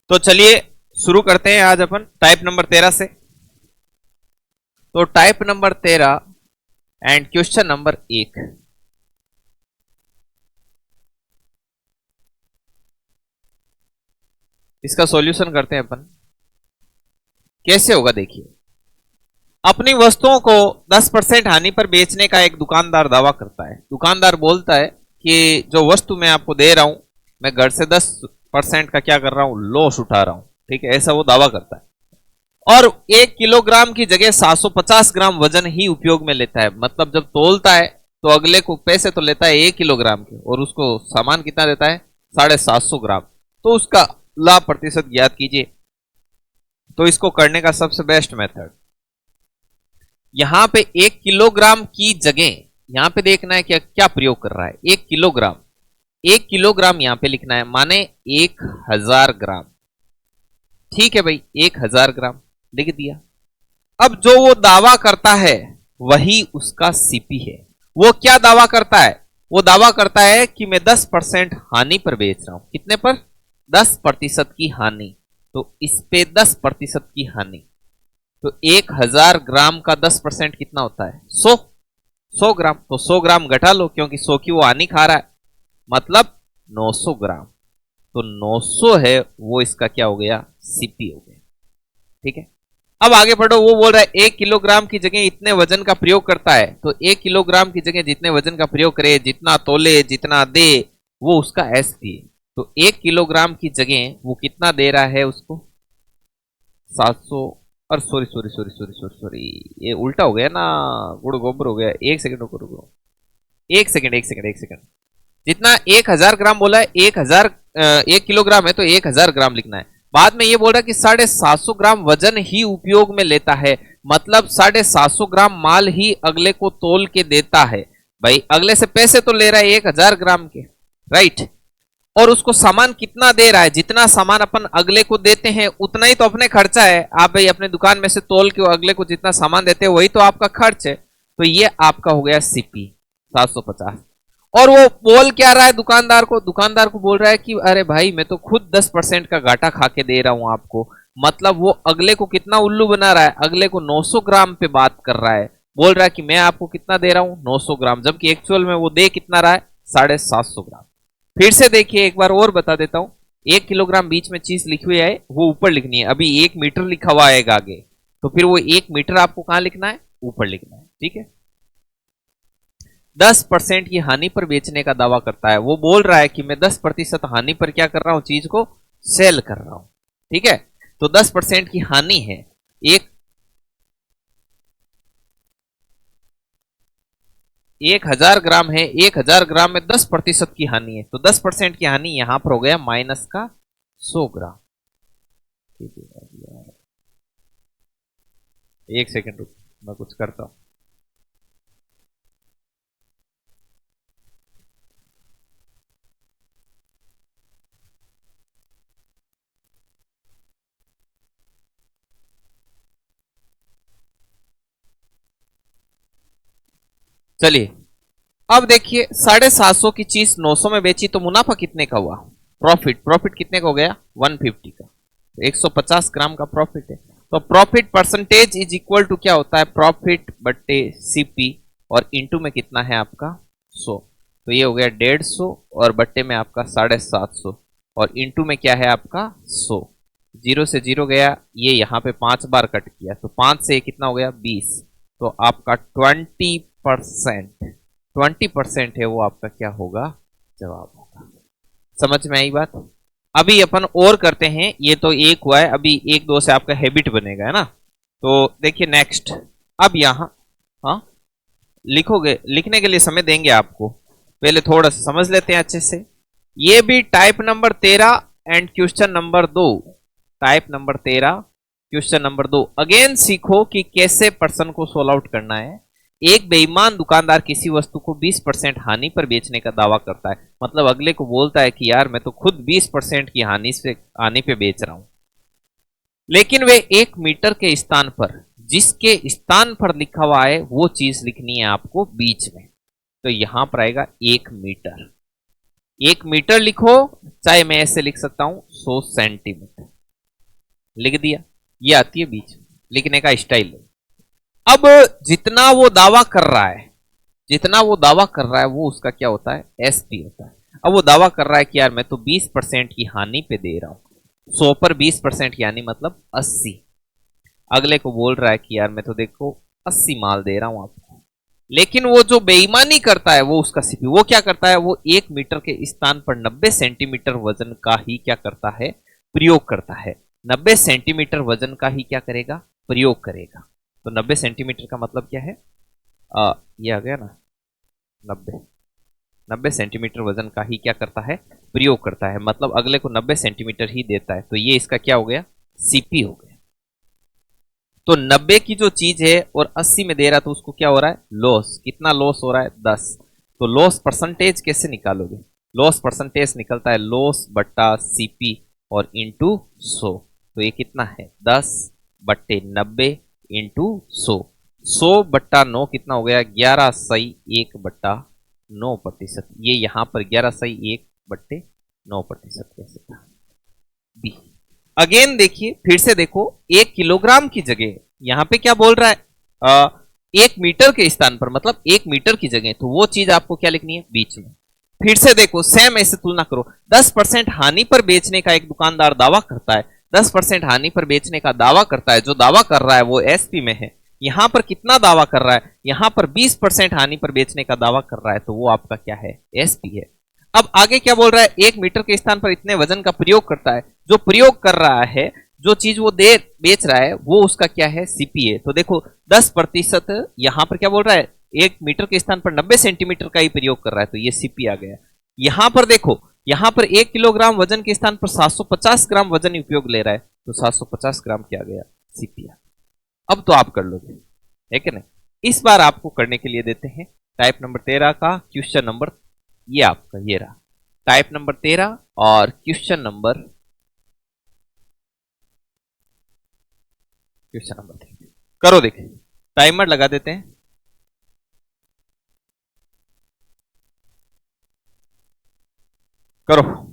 तो चलिए शुरू करते हैं आज अपन टाइप नंबर 13 से। तो type number 13 and question number 1। इसका सॉल्यूशन करते हैं अपन। कैसे होगा देखिए, अपनी वस्तुओं को 10% हानि पर बेचने का एक दुकानदार दावा करता है। दुकानदार बोलता है कि जो वस्तु मैं आपको दे रहा हूं, मैं घर से 10% का क्या कर रहा हूं, लॉस उठा रहा हूं। ठीक है, ऐसा वो दावा करता है। और 1 किलोग्राम की जगह 750 ग्राम वजन ही उपयोग में लेता है। मतलब जब तोलता है तो अगले को पैसे तो लेता है 1 किलोग्राम के, और उसको सामान कितना देता है, 750 ग्राम। तो उसका लाभ प्रतिशत ज्ञात कीजिए। तो इसको करने का सबसे बेस्ट मेथड, यहां पे 1 किलोग्राम की जगह यहां पे देखना है क्या क्या प्रयोग कर रहा है। 1 किलोग्राम, 1 किलोग्राम यहां पे लिखना है, माने 1000 ग्राम। ठीक है भाई, 1000 ग्राम लिख दिया। अब जो वो दावा करता है वही उसका सीपी है। वो क्या दावा करता है, वो दावा करता है कि मैं 10% हानि पर बेच रहा हूं। कितने पर, 10% की हानि। तो इस पे 10% की हानि, तो 1000 ग्राम का 10% कितना होता है, 100 ग्राम। तो 100 ग्राम घटा लो, क्योंकि 100 की वो हानि खा रहा है, मतलब 900 ग्राम। तो 900 है वो इसका क्या हो गया, सीपी हो गया। ठीक है, अब आगे बढ़ो। वो बोल रहा है 1 किलोग्राम की जगह इतने वजन का प्रयोग करता है। तो 1 किलोग्राम की जगह जितने वजन का प्रयोग करे, जितना तोले, जितना दे, वो उसका एसपी है। तो 1 किलोग्राम की जगह वो कितना दे रहा है उसको, 700। और sorry sorry sorry sorry sorry sorry, ये उल्टा हो गया ना, गुड़ गोबर हो गया। एक सेकंड रुको रुको, एक सेकंड एक सेकंड एक सेकंड। जितना 1000 ग्राम बोला है, 1 किलोग्राम है तो 1000 ग्राम लिखना है। बाद में ये बोल रहा है कि 750 ग्राम वजन ही उपयोग में लेता है, मतलब 750 ग्राम माल ही अगले को तोल के देता है। भाई अगले से पैसे तो ले रहा है 1000 ग्राम के, राइट। और उसको सामान कितना दे रहा है, जितना सामान अपन अगले को देते हैं उतना ही तो अपने खर्चा है। आप भाई अपने दुकान में से तोल के अगले को जितना सामान देते हैं वही तो आपका खर्च है। तो ये आपका हो गया सीपी 750। और वो बोल क्या रहा है दुकानदार को, दुकानदार को बोल रहा है कि अरे भाई मैं तो खुद 10% का घाटा खा के दे रहा हूं आपको। मतलब वो अगले को कितना उल्लू बना रहा है, अगले को 900 ग्राम पे बात कर रहा है। बोल रहा है कि मैं आपको कितना दे रहा हूं, 900 ग्राम, जबकि एक्चुअल में वो दे कितना रहा है, 750 ग्राम। फिर से देखिए, एक बार और बता देता हूं। 1 किलोग्राम बीच में चीज लिखी हुई है, वो ऊपर लिखनी है। अभी 1 मीटर लिखा हुआ आएगा आगे, तो फिर वो 1 मीटर आपको कहां लिखना है, ऊपर लिखना है। ठीक है, 10% की हानि पर बेचने का दावा करता है। वो बोल रहा है कि मैं 10% हानि पर क्या कर रहा हूं, चीज को सेल कर रहा हूं। ठीक है, तो 10% की हानि है। एक 1000 ग्राम है, 1000 ग्राम में 10% की हानि है, तो 10% की हानि यहां पर हो गया माइनस का 100 ग्राम। एक सेकेंड रुक, मैं कुछ करता हूं। चलिए, अब देखिए 750 की चीज 900 में बेची तो मुनाफा कितने का हुआ, प्रॉफिट। प्रॉफिट कितने का हो गया, 150 का। तो 150 ग्राम का प्रॉफिट है। तो profit percentage is equal to क्या होता है, प्रॉफिट बट्टे सीपी, और इंटू में कितना है आपका 100। तो ये हो गया 150, और बट्टे में आपका 750, और इंटू में क्या है आपका 100। 0 से 0 गया, ये यहाँ पे 5 बार कट किया, तो 5 से कितना हो गया 20। तो आपका 20% है वो आपका क्या होगा, जवाब होगा। समझ में आई बात। अभी अपन और करते हैं, ये तो एक हुआ है, अभी 1 2 से आपका हैबिट बनेगा, है ना। तो देखिए नेक्स्ट, अब यहां, हाँ लिखोगे, लिखने के लिए समय देंगे आपको, पहले थोड़ा सा समझ लेते हैं अच्छे से। ये भी type number 13 and question number 2। Type number 13 question number 2। Again सीखो कि कैसे पर्सन को सोल्व आउट करना है। एक बेईमान दुकानदार किसी वस्तु को 20% हानि पर बेचने का दावा करता है। मतलब अगले को बोलता है कि यार मैं तो खुद 20% की हानि पे बेच रहा हूं, लेकिन वे 1 मीटर के स्थान पर, जिसके स्थान पर लिखा हुआ है वो चीज लिखनी है आपको बीच में। तो यहां पर आएगा 1 मीटर। 1 मीटर लिखो, चाहे मैं ऐसे लिख सकता हूं 100 सेंटीमीटर। लिख दिया, ये आती है बीच में, लिखने का स्टाइल है। अब जितना वो दावा कर रहा है, जितना वो दावा कर रहा है वो उसका क्या होता है, एसपी होता है। अब वो दावा कर रहा है कि यार मैं तो 20% की हानि पे दे रहा हूं, 100 पर 20% यानी मतलब 80। अगले को बोल रहा है कि यार मैं तो देखो 80 माल दे रहा हूं आपको, लेकिन वो जो बेईमानी करता है वो उसका सीपी, वो क्या करता है, वो 1 मीटर के स्थान पर 90 सेंटीमीटर वजन का ही क्या करता है, प्रयोग करता है। 90 सेंटीमीटर वजन का ही क्या करेगा, प्रयोग करेगा। तो 90 सेंटीमीटर का मतलब क्या है, ये आ गया ना, 90 सेंटीमीटर वजन का ही क्या करता है, प्रयोग करता है, मतलब अगले को 90 सेंटीमीटर ही देता है। तो ये इसका क्या हो गया, सीपी हो गया। तो 90 की जो चीज है और 80 में दे रहा, तो उसको क्या हो रहा है, लॉस। कितना लॉस हो रहा है, 10। तो लॉस परसेंटेज कैसे निकालोगे, लॉस परसेंटेज निकलता है लॉस बट्टा सीपी और इंटू 100। तो ये कितना है, 10 बट्टे 90 इंटू 100। 100 बट्टा 9 कितना हो गया, 11 सही 1 बट्टा 9%। ये यहां पर 11 सही 1 बट्टे 9% कैसे था, बी। अगेन देखिए, फिर से देखो, 1 किलोग्राम की जगह यहां पे क्या बोल रहा है, 1 मीटर के स्थान पर, मतलब 1 मीटर की जगह, तो वो चीज आपको क्या लिखनी है, बीच में। फिर से देखो, सेम ऐसे तुलना करो। 10% हानि पर बेचने का एक दुकानदार दावा करता है, 10% हानि पर बेचने का दावा करता है, जो दावा कर रहा है वो एसपी में है। यहां पर कितना दावा कर रहा है, यहां पर 20% हानि पर बेचने का दावा कर रहा है, तो वो आपका क्या है, एसपी है। अब आगे क्या बोल रहा है, 1 मीटर के स्थान पर इतने वजन का प्रयोग करता है, जो प्रयोग कर रहा है, जो चीज वो दे बेच रहा है, वो उसका क्या है, सीपी है। तो देखो 10%, यहां पर क्या बोल रहा है, 1 मीटर के स्थान पर 90 सेंटीमीटर का ही प्रयोग कर रहा है, तो ये सीपी आ गया। यहां पर देखो, यहां पर 1 किलोग्राम वजन के स्थान पर 750 ग्राम वजन उपयोग ले रहा है, तो 750 ग्राम क्या गया, सीपी। अब तो आप कर लोगे, है कि नहीं। इस बार आपको करने के लिए देते हैं टाइप नंबर 13 का क्वेश्चन नंबर, ये आपका ये रहा टाइप नंबर 13 और क्वेश्चन नंबर 3। करो देखिए, टाइमर लगा देते हैं, करो।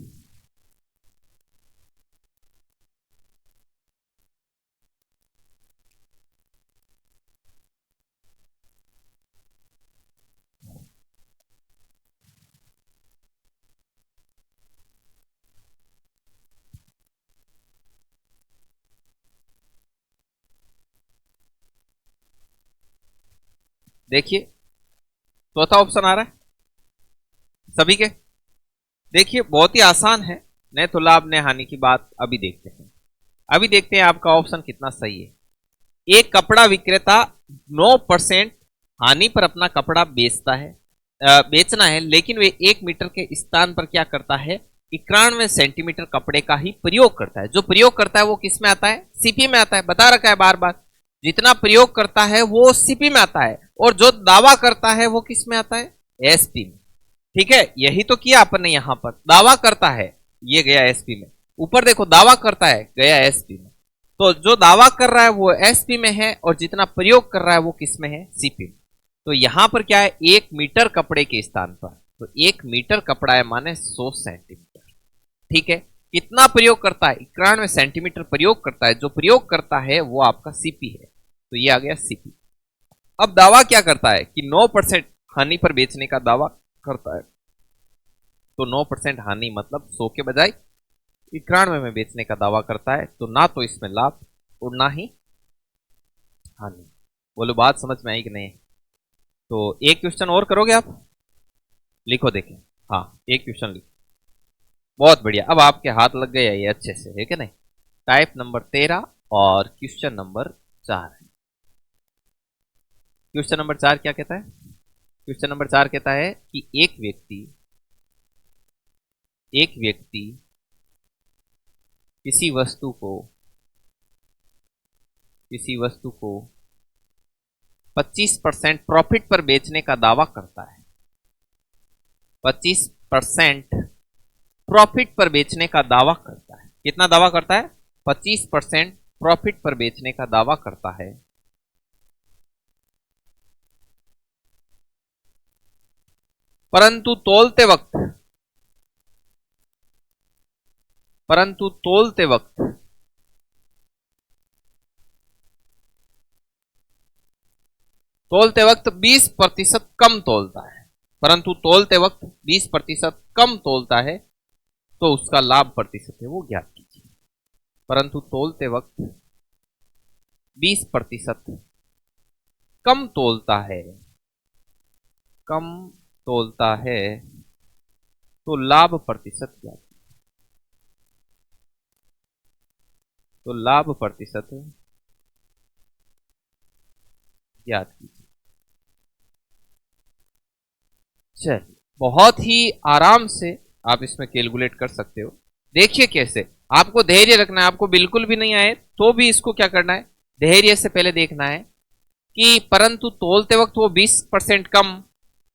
देखिए, चौथा ऑप्शन आ रहा है सभी के। देखिए बहुत ही आसान है, न तो लाभ न हानि की बात अभी देखते हैं। अभी देखते हैं आपका ऑप्शन कितना सही है। एक कपड़ा विक्रेता 9% हानि पर अपना कपड़ा बेचता है, बेचना है, लेकिन वे 1 मीटर के स्थान पर क्या करता है, 91 सेंटीमीटर कपड़े का ही प्रयोग करता है। जो प्रयोग करता है वो किस में आता है, सीपी में आता है। बता रखा है बार बार, जितना प्रयोग करता है वो सीपी में आता है, और जो दावा करता है वो किस में आता है, एसपी में। ठीक है, यही तो किया अपन ने, यहां पर दावा करता है, ये गया एसपी में। ऊपर देखो, दावा करता है, गया एसपी में। तो जो दावा कर रहा है वो एसपी में है, और जितना प्रयोग कर रहा है वो किस में है, सीपी में। तो यहां पर क्या है, 1 मीटर कपड़े के स्थान पर, तो 1 मीटर कपड़ा है माने 100 सेंटीमीटर। ठीक है, कितना प्रयोग करता है, 91 सेंटीमीटर प्रयोग करता है। जो प्रयोग करता है वो आपका सीपी है, तो ये आ गया सीपी। अब दावा क्या करता है कि 9% हानि पर बेचने का दावा करता है। तो 9% हानि मतलब 100 के बजाय 91 में बेचने का दावा करता है, तो ना तो इसमें लाभ और ना ही हानि। बोलो बात समझ में आई कि नहीं। तो एक क्वेश्चन और करोगे आप, लिखो देखें। हाँ, एक क्वेश्चन लिखो, बहुत बढ़िया। अब आपके हाथ लग गए ये अच्छे से, है कि नहीं। टाइप नंबर 13 और क्वेश्चन नंबर 4 है। क्वेश्चन नंबर 4 क्या कहता है, क्वेश्चन नंबर 4 कहता है कि एक व्यक्ति किसी वस्तु को 25% प्रॉफिट पर बेचने का दावा करता है। 25% प्रॉफिट पर बेचने का दावा करता है। कितना दावा करता है, 25% प्रॉफिट पर बेचने का दावा करता है। परंतु तोलते वक्त तोलते वक्त 20% कम तोलता है, परंतु तोलते वक्त 20% कम तोलता है, तो उसका लाभ प्रतिशत है वो ज्ञात कीजिए। परंतु तोलते वक्त 20% कम तोलता है, कम तोलता है, तो लाभ प्रतिशत ज्ञात कीजिए। तो लाभ प्रतिशत ज्ञात कीजिए। चलिए, बहुत ही आराम से आप इसमें कैलकुलेट कर सकते हो। देखिए कैसे, आपको धैर्य रखना है। आपको बिल्कुल भी नहीं आए तो भी इसको क्या करना है, धैर्य से पहले देखना है कि परंतु तोलते वक्त वो 20% कम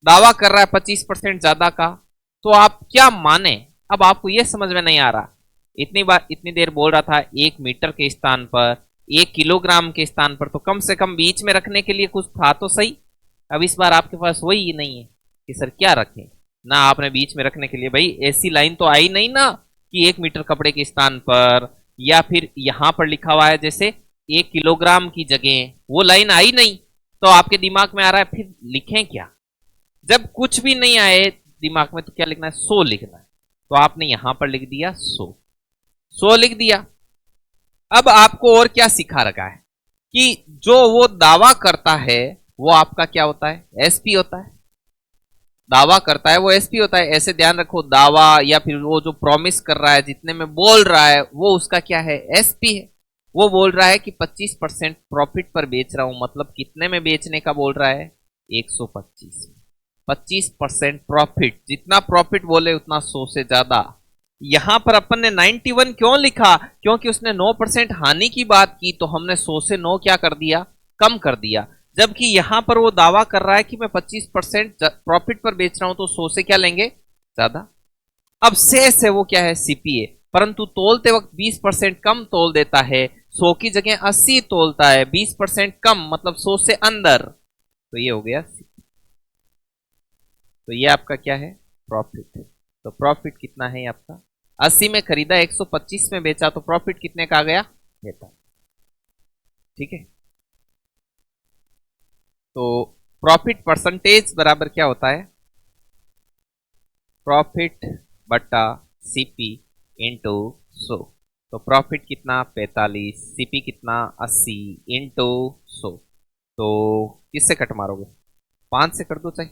दावा कर रहा है 25% ज्यादा का, तो आप क्या माने। अब आपको यह समझ में नहीं आ रहा, इतनी देर बोल रहा था 1 मीटर के स्थान पर 1 किलोग्राम के स्थान पर, तो कम से कम बीच में रखने के लिए कुछ था तो सही। अब इस बार आपके पास वही ही नहीं है कि सर क्या रखें ना। आपने बीच में रखने के लिए भाई ऐसी लाइन तो आई नहीं ना कि 1 मीटर कपड़े के स्थान पर, या फिर यहां पर लिखा हुआ है जैसे 1 किलोग्राम की जगह, वो लाइन आई नहीं। तो आपके दिमाग में आ रहा है फिर लिखें क्या। जब कुछ भी नहीं आए दिमाग में तो क्या लिखना है, 100 लिखना है। तो आपने यहां पर लिख दिया 100 लिख दिया। अब आपको और क्या सिखा रखा है कि जो वो दावा करता है वो आपका क्या होता है, एसपी होता है। दावा करता है वो एसपी होता है, ऐसे ध्यान रखो। दावा या फिर वो जो प्रॉमिस कर रहा है, जितने में बोल रहा है, वो उसका क्या है, एसपी है। वो बोल रहा है कि 25% प्रॉफिट पर बेच रहा हूं, मतलब कितने में बेचने का बोल रहा है, 125। 25% प्रॉफिट, जितना प्रॉफिट बोले उतना 100 से ज्यादा। यहां पर अपन ने 91 क्यों लिखा, क्योंकि उसने 9% हानि की बात की, तो हमने 100 से 9 क्या कर दिया, कम कर दिया। जबकि यहां पर वो दावा कर रहा है कि मैं 25% प्रॉफिट पर बेच रहा हूं, तो 100 से क्या लेंगे, ज्यादा। अब शेष है वो क्या है, सीपीए। परंतु तोलते वक्त 20% कम तोल देता है, 100 की जगह 80 तोलता है, 20% कम मतलब 100 से अंदर, तो ये हो गया सीपी। तो ये आपका क्या है, प्रॉफिट। तो प्रॉफिट कितना है आपका, 80 में खरीदा, 125 में बेचा, तो प्रॉफिट कितने का आ गया, 43। ठीक है। तो प्रॉफिट परसेंटेज बराबर क्या होता है, प्रॉफिट बटा सीपी इंटू 100। तो प्रॉफिट कितना 45, सीपी कितना 80 इंटू 100। तो किससे कट मारोगे, 5 से कर दो, चाहे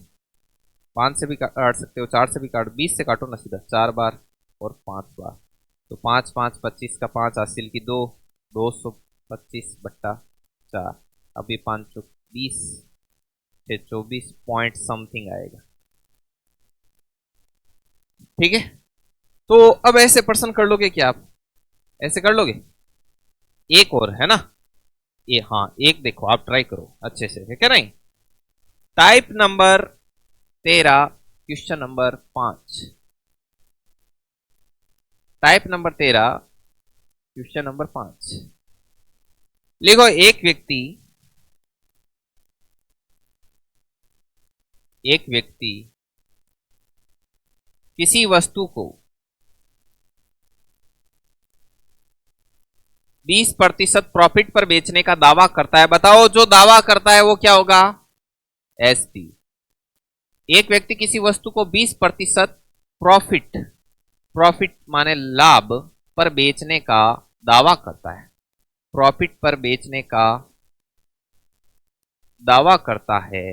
5 से भी काट सकते हो, 4 से भी काटो, 20 से काटो ना सीधा, 4 बार और 5 बार। तो 5 5 25 का 5 हासिल की 2, 225 बट्टा 4। अभी 5 20 से 24 पॉइंट समथिंग आएगा। ठीक है। तो अब ऐसे प्रश्न कर लोगे क्या आप, ऐसे कर लोगे। एक और है ना, ये हाँ, एक देखो आप ट्राई करो अच्छे से, है क्या नहीं। Type number 13 question number 5। Type number 13 question number 5 लिखो। एक व्यक्ति किसी वस्तु को 20% प्रॉफिट पर बेचने का दावा करता है। बताओ जो दावा करता है वो क्या होगा, एसपी। एक व्यक्ति किसी वस्तु को 20% प्रॉफिट, प्रॉफिट माने लाभ पर बेचने का दावा करता है, प्रॉफिट पर बेचने का दावा करता है,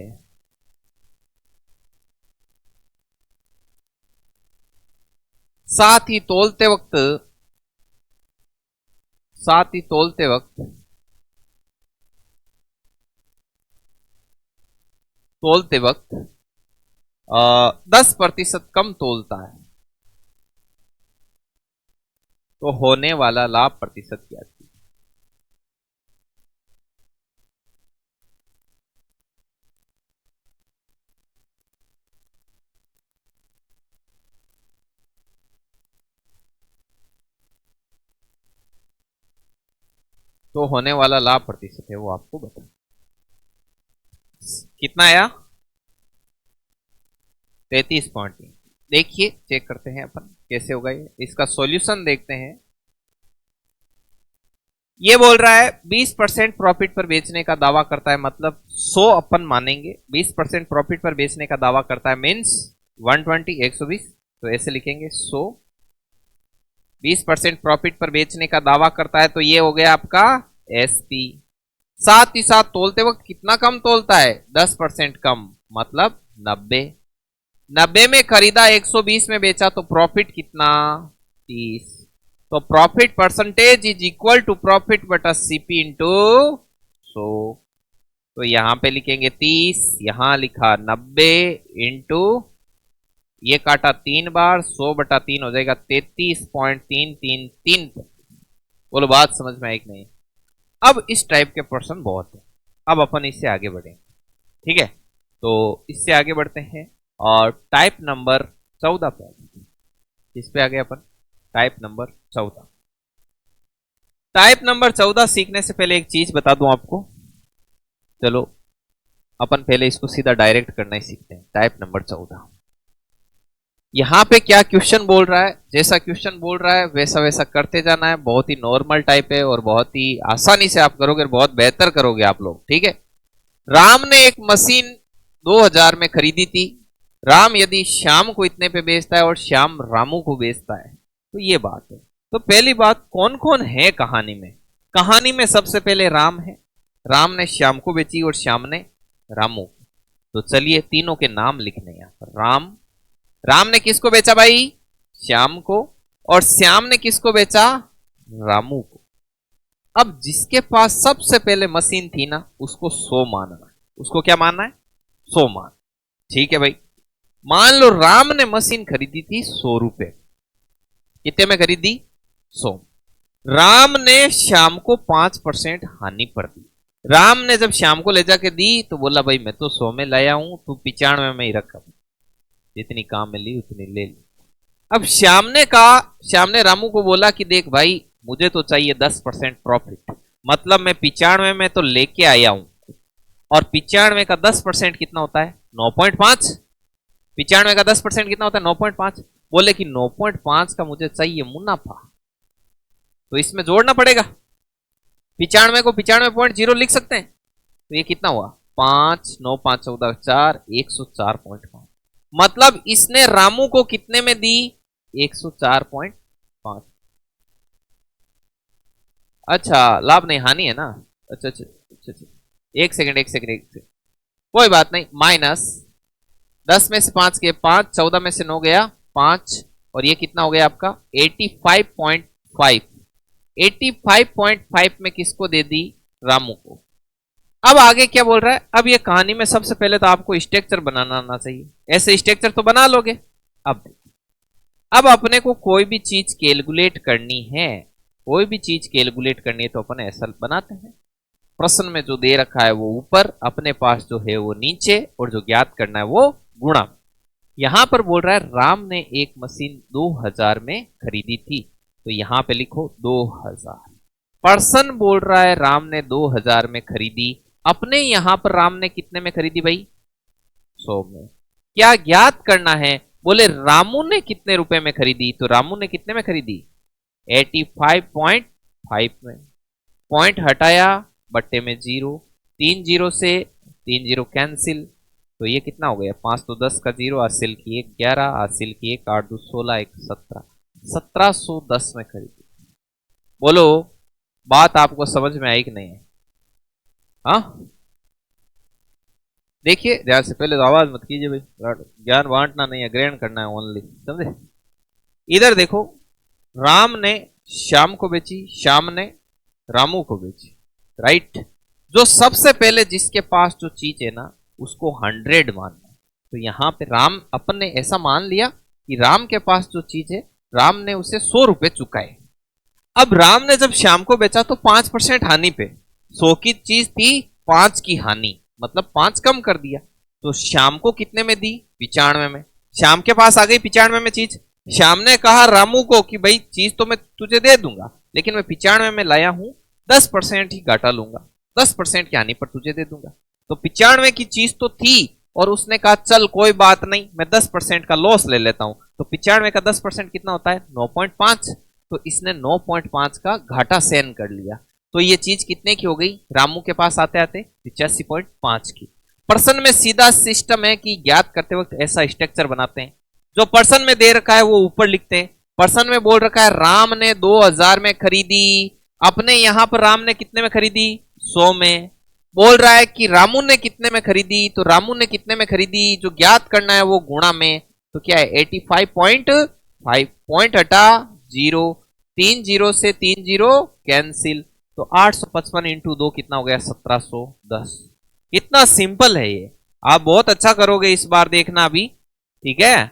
साथ ही तोलते वक्त तोलते वक्त 10% कम तोलता है, तो होने वाला लाभ प्रतिशत क्या है। तो होने वाला लाभ प्रतिशत है वो आपको बता, कितना आया, 33.3। देखिए चेक करते हैं अपन कैसे होगा ये, इसका सॉल्यूशन देखते हैं। ये बोल रहा है 20% प्रॉफिट पर बेचने का दावा करता है, मतलब 100 अपन मानेंगे। 20% प्रॉफिट पर बेचने का दावा करता है मीन्स 120 120, तो ऐसे लिखेंगे 100। 20% प्रॉफिट पर बेचने का दावा करता है तो ये हो गया आपका एसपी। साथ ही साथ तोलते वक्त कितना कम तोलता है, 10% कम, मतलब 90। 90 में खरीदा, 120 में बेचा, तो प्रॉफिट कितना, 30। तो profit percentage is equal to profit बटा सीपी इंटू 100। तो यहां पे लिखेंगे 30, यहां लिखा 90 इंटू, ये काटा 3 बार, 100 बटा 3 हो जाएगा 33.333। बोलो बात समझ में आई कि नहीं। अब इस टाइप के पर्सन बहुत है। अब अपन इससे आगे बढ़े, ठीक है। तो इससे आगे बढ़ते हैं और टाइप नंबर 14 पे, इस पे आगे अपन टाइप नंबर 14। टाइप नंबर 14 सीखने से पहले एक चीज बता दूं आपको, चलो अपन पहले इसको सीधा डायरेक्ट करना ही सीखते हैं। टाइप नंबर 14, यहां पे क्या क्वेश्चन बोल रहा है, जैसा क्वेश्चन बोल रहा है वैसा वैसा करते जाना है। बहुत ही नॉर्मल टाइप है और बहुत ही आसानी से आप करोगे, बहुत बेहतर करोगे आप लोग, ठीक है। राम ने एक मशीन 2000 में खरीदी थी। राम यदि श्याम को इतने पे बेचता है और श्याम रामू को बेचता है, तो ये बात है। तो पहली बात, कौन कौन है कहानी में। कहानी में सबसे पहले राम है। राम ने श्याम को बेची और श्याम ने रामू। तो चलिए तीनों के नाम लिखने यहां पर। राम ने किसको बेचा भाई, श्याम को, और श्याम ने किसको बेचा, रामू को। अब जिसके पास सबसे पहले मशीन थी ना, उसको 100 मानना है। उसको क्या मानना है, 100 मान। ठीक है भाई, मान लो राम ने मशीन खरीदी थी 100 रुपए। कितने में खरीदी, 100। राम ने श्याम को 5% हानि पर दी। राम ने जब श्याम को ले जाके दी तो बोला भाई मैं तो 100 में लाया हूं, तू 95 में ही रखा, जितनी काम में ली उतनी ले ली। अब श्याम ने कहा, श्याम ने रामू को बोला कि देख भाई मुझे तो चाहिए 10% प्रॉफिट, मतलब मैं 95 में तो लेके आया हूं, और 95 का 10% कितना होता है, 9.5। 95 का 10% कितना होता है, 9.5। बोले कि 9.5 का मुझे चाहिए मुनाफा, तो इसमें जोड़ना पड़ेगा। 95 को 95.0 लिख सकते हैं, तो ये कितना हुआ, 5 9 5 14 4 104.5। मतलब इसने रामू को कितने में दी, 104.5। अच्छा लाभ नहीं हानि है ना, अच्छा अच्छा अच्छा अच्छा, एक सेकंड, कोई बात नहीं। माइनस 10 में से 5 के 5, 14 में से 9 गया 5, और ये कितना हो गया आपका 85.5। 85.5 में किसको दे दी, रामू को। अब आगे क्या बोल रहा है, अब ये कहानी में सबसे पहले तो आपको स्ट्रक्चर बनाना आना चाहिए। ऐसे स्ट्रक्चर तो बना लोगे। अब अपने को कोई भी चीज कैलकुलेट करनी है, कोई भी चीज कैलकुलेट करनी है तो अपन ऐसा बनाते हैं। प्रश्न में जो दे रखा है वो ऊपर, अपने पास जो है वो नीचे, और जो ज्ञात करना है वो गुणा। यहां पर बोल रहा है राम ने एक मशीन 2000 में खरीदी थी, तो यहां पे लिखो 2000। पर्सन बोल रहा है राम ने 2000 में खरीदी, अपने यहां पर राम ने कितने में खरीदी भाई, 100 में। क्या ज्ञात करना है, बोले रामू ने कितने रुपए में खरीदी, तो रामू ने कितने में खरीदी, 85.5 में। पॉइंट हटाया, बट्टे में 0, 3 0 से 3 0 कैंसिल, तो ये कितना हो गया, 5 तो 10 का 0, हासिल की 1 11, हासिल की 1 8 2 16 1 17, 1710 में खरीदी। बोलो बात आपको समझ में आई कि नहीं है। हाँ देखिए ध्यान से, पहले तो आवाज मत कीजिए भाई, ज्ञान बांटना नहीं है, ग्रहण करना है ओनली, समझे। इधर देखो, राम ने श्याम को बेची, श्याम ने रामू को बेची, राइट। जो सबसे पहले जिसके पास जो चीज है ना उसको 100 मानना है। तो यहां पे राम, अपन ने ऐसा मान लिया कि राम के पास जो चीज है राम ने उसे 100 रुपए चुकाए। अब राम ने जब श्याम को बेचा तो 5% हानि पे, 100 की चीज थी 5 की हानि, मतलब 5 कम कर दिया। तो श्याम को कितने में दी, 95 में। श्याम के पास आ गई 95 में चीज। श्याम ने कहा रामू को कि भाई चीज तो मैं तुझे दे दूंगा, लेकिन मैं 95 में लाया हूं, 10% ही घाटा लूंगा, 10% की हानि पर तुझे दे दूंगा। तो 95 की चीज तो थी, और उसने कहा चल कोई बात नहीं, मैं 10% का लॉस ले लेता हूं। तो 95 का 10% कितना होता है, 9.5। तो इसने 9.5 का घाटा सहन कर लिया। तो ये चीज कितने की हो गई रामू के पास आते आते 85.5 की। पर्सन में सीधा सिस्टम है कि ज्ञात करते वक्त ऐसा स्ट्रक्चर बनाते हैं, जो पर्सन में दे रखा है वो ऊपर लिखते हैं। पर्सन में बोल रखा है राम ने 2000 में खरीदी, अपने यहां पर राम ने कितने में खरीदी 100 में। बोल रहा है कि रामू ने कितने में खरीदी, तो रामू ने कितने में खरीदी जो ज्ञात करना है वो गुणा में, तो क्या है 85.5 पॉइंट हटा 0, 3 0 से 3 0 कैंसिल, तो 855 इंटू 2 कितना हो गया 1710। कितना सिंपल है ये, आप बहुत अच्छा करोगे इस बार, देखना अभी, ठीक है।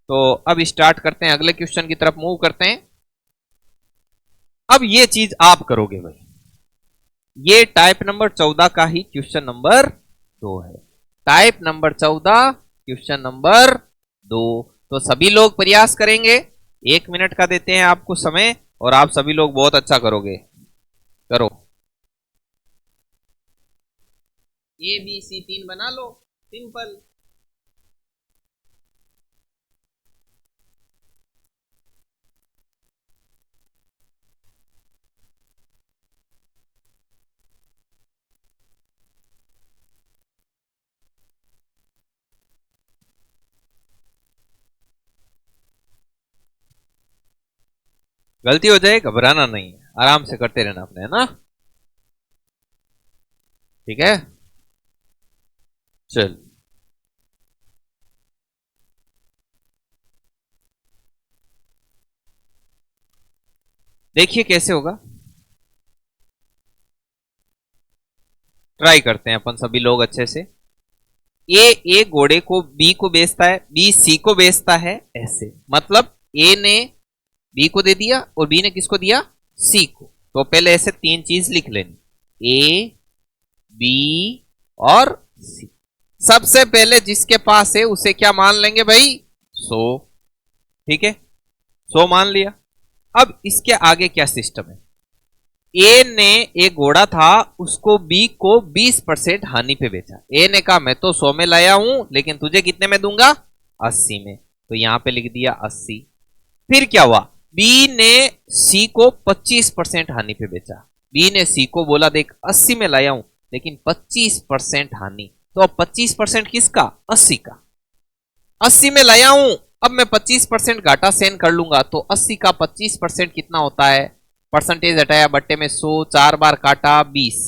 तो अब स्टार्ट करते हैं, अगले क्वेश्चन की तरफ मूव करते हैं। अब ये चीज आप करोगे भाई, ये टाइप नंबर 14 का ही क्वेश्चन नंबर 2 है। Type number 14 question number 2। तो सभी लोग प्रयास करेंगे, 1 मिनट का देते हैं आपको समय, और आप सभी लोग बहुत अच्छा करोगे। करो, ए बी सी 3 बना लो, सिंपल। गलती हो जाए घबराना नहीं है, आराम से करते रहना अपने, है ना, ठीक है। चल देखिए कैसे होगा, ट्राई करते हैं अपन सभी लोग अच्छे से। ए घोड़े को बी को बेचता है, बी सी को बेचता है, ऐसे मतलब ए ने बी को दे दिया और बी ने किसको दिया सी को। तो पहले ऐसे 3 चीज लिख लेनी, ए बी और सी। सबसे पहले जिसके पास है उसे क्या मान लेंगे भाई 100, ठीक है, 100 मान लिया। अब इसके आगे क्या सिस्टम है, ए ने एक घोड़ा था उसको बी को 20% हानि पे बेचा। ए ने कहा मैं तो 100 में लाया हूं लेकिन तुझे कितने में दूंगा 80 में, तो यहां पे लिख दिया 80। फिर क्या हुआ, बी ने सी को 25% हानि पे बेचा। बी ने सी को बोला देख 80 में लाया हूं लेकिन 25% हानि, तो अब 25% किसका 80 का, 80 में लाया हूं, अब मैं 25% घाटा सहन कर लूंगा। तो 80 का 25% कितना होता है, परसेंटेज हटाया बट्टे में 100, 4 बार काटा 20,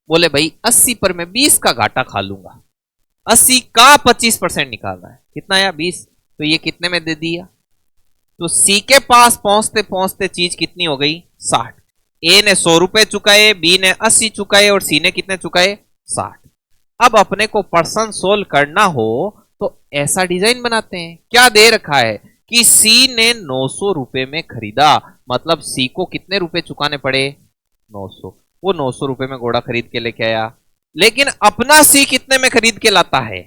बोले भाई 80 पर मैं 20 का घाटा खा लूंगा। 80 का 25% निकालना है, कितना आया 20, तो ये कितने में दे दिया। तो सी के पास पहुंचते पहुंचते चीज कितनी हो गई 60। ए ने 100 रुपए चुकाए, बी ने 80 चुकाए और सी ने कितने चुकाए 60। अब अपने को पर्सन सोल्व करना हो तो ऐसा डिजाइन बनाते हैं, क्या दे रखा है कि सी ने 900 रुपए में खरीदा, मतलब सी को कितने रुपए चुकाने पड़े 900। वो 900 रुपए में घोड़ा खरीद के लेके आया, लेकिन अपना सी कितने में खरीद के लाता है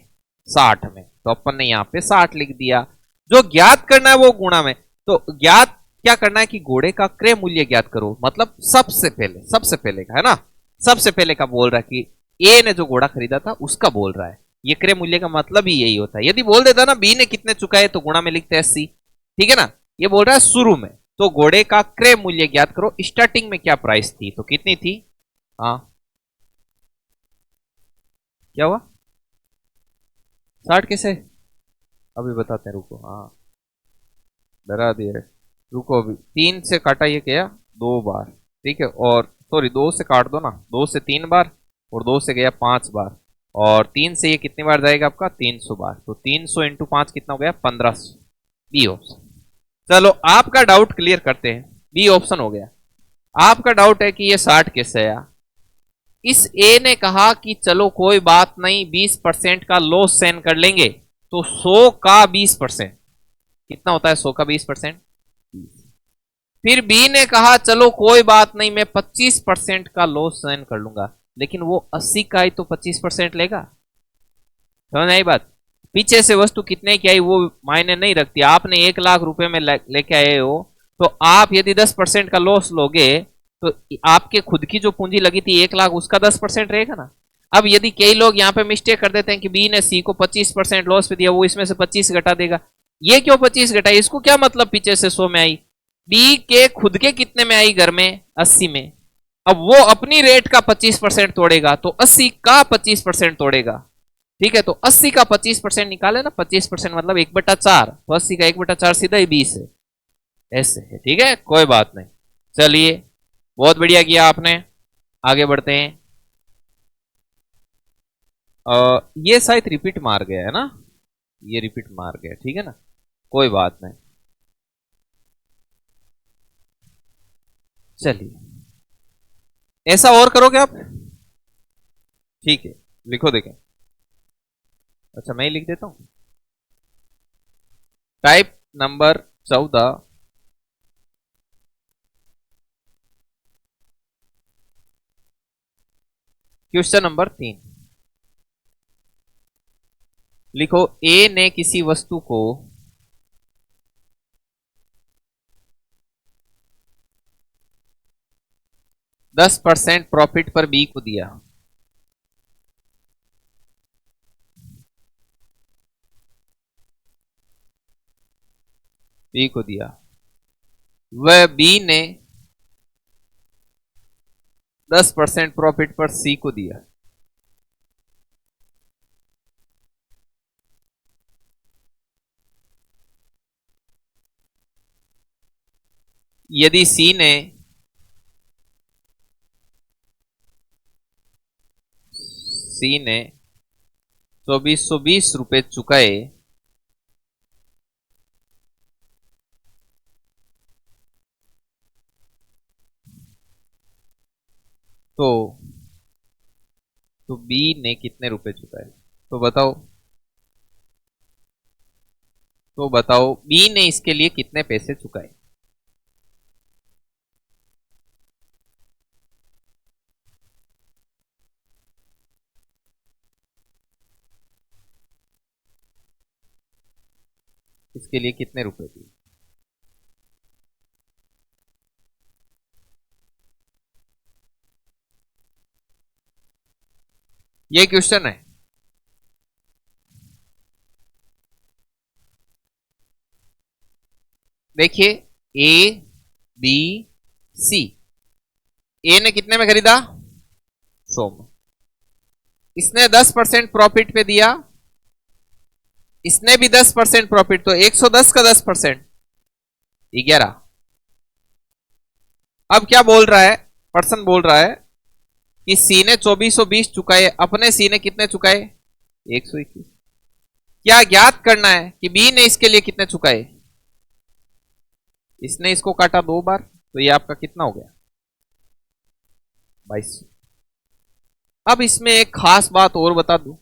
60 में, तो अपन ने यहां पे 60 लिख दिया। जो ज्ञात करना है वो गुणा में, तो ज्ञात क्या करना है कि घोड़े का क्रय मूल्य ज्ञात करो, मतलब सबसे पहले का है ना, सबसे पहले का बोल रहा है कि ए ने जो घोड़ा खरीदा था उसका बोल रहा है। ये क्रय मूल्य का मतलब ही यही होता है। यदि बोल देता ना बी ने कितने चुकाए तो गुणा में लिखते हैं 80, ठीक है ना। ये बोल रहा है शुरू में, तो घोड़े का क्रय मूल्य ज्ञात करो, स्टार्टिंग में क्या प्राइस थी, तो कितनी थी, हाँ क्या हुआ 60 कैसे, अभी बताते हैं, रुको, हाँ डरा दिया, रुको अभी 3 से काटा ये क्या 2 बार, ठीक है, और सॉरी 2 से काट दो ना, 2 से 3 बार और 2 से गया 5 बार, और 3 से ये कितनी बार जाएगा आपका 300 बार, तो 300 इंटू 5 कितना हो गया 1500, बी ऑप्शन। चलो आपका डाउट क्लियर करते हैं, बी ऑप्शन हो गया। आपका डाउट है कि ये 60 कैसे आया। इस ए ने कहा कि चलो कोई बात नहीं 20% का लॉस सहन कर लेंगे, तो 100 का 20% कितना होता है, 100 का 20%। फिर बी ने कहा चलो कोई बात नहीं मैं 25% का लॉस सहन कर लूंगा, लेकिन वो 80 का ही तो 25% लेगा, समझ आई बात। पीछे से वस्तु कितने की आई वो मायने नहीं रखती, आपने 1 लाख रुपए में लेके आए हो, तो आप यदि 10% का लॉस लोगे तो आपके खुद की जो पूंजी लगी थी 1 लाख, उसका 10% रहेगा ना। अब यदि कई लोग यहाँ पे मिस्टेक कर देते हैं कि बी ने सी को 25% लॉस पे दिया, वो इसमें से 25 घटा देगा, ये क्यों 25 घटाई, इसको क्या मतलब पीछे से 100 में आई, बी के खुद के कितने में आई घर में 80 में, अब वो अपनी रेट का 25% तोड़ेगा तो 80 का 25% तोड़ेगा। ठीक है, तो 80 का 25% निकाले ना, 25% मतलब 1/4, तो 80 का 1/4 सीधा ही 20 है, ऐसे है। ठीक है, कोई बात नहीं। चलिए, बहुत बढ़िया किया आपने। आगे बढ़ते हैं। ये शायद रिपीट मार गया है ना, ये रिपीट मार गया, ठीक है ना, कोई बात नहीं। चलिए, ऐसा और करोगे आप? ठीक है, लिखो देखें। अच्छा, मैं ही लिख देता हूं। Type number 14, question number 3। लिखो, ए ने किसी वस्तु को 10% प्रॉफिट पर बी को दिया। बी को दिया, वह बी ने 10% प्रॉफिट पर सी को दिया। यदि सी ने 2420 रुपए चुकाए तो बी ने कितने रुपए चुकाए? तो बताओ, बी ने इसके लिए कितने पैसे चुकाए? इसके लिए कितने रुपए दिए? ये क्वेश्चन है। देखिए, ए बी सी, ए ने कितने में खरीदा? 100 में। इसने 10% प्रॉफिट पे दिया, इसने भी 10% प्रॉफिट, तो 110 का 10% 11। अब क्या बोल रहा है पर्सन? बोल रहा है कि सी ने 2420 चुकाए, अपने सी ने कितने चुकाए? 121। क्या ज्ञात करना है कि बी ने इसके लिए कितने चुकाए? इसने इसको काटा 2 बार, तो ये आपका कितना हो गया? 22। अब इसमें एक खास बात और बता दूं,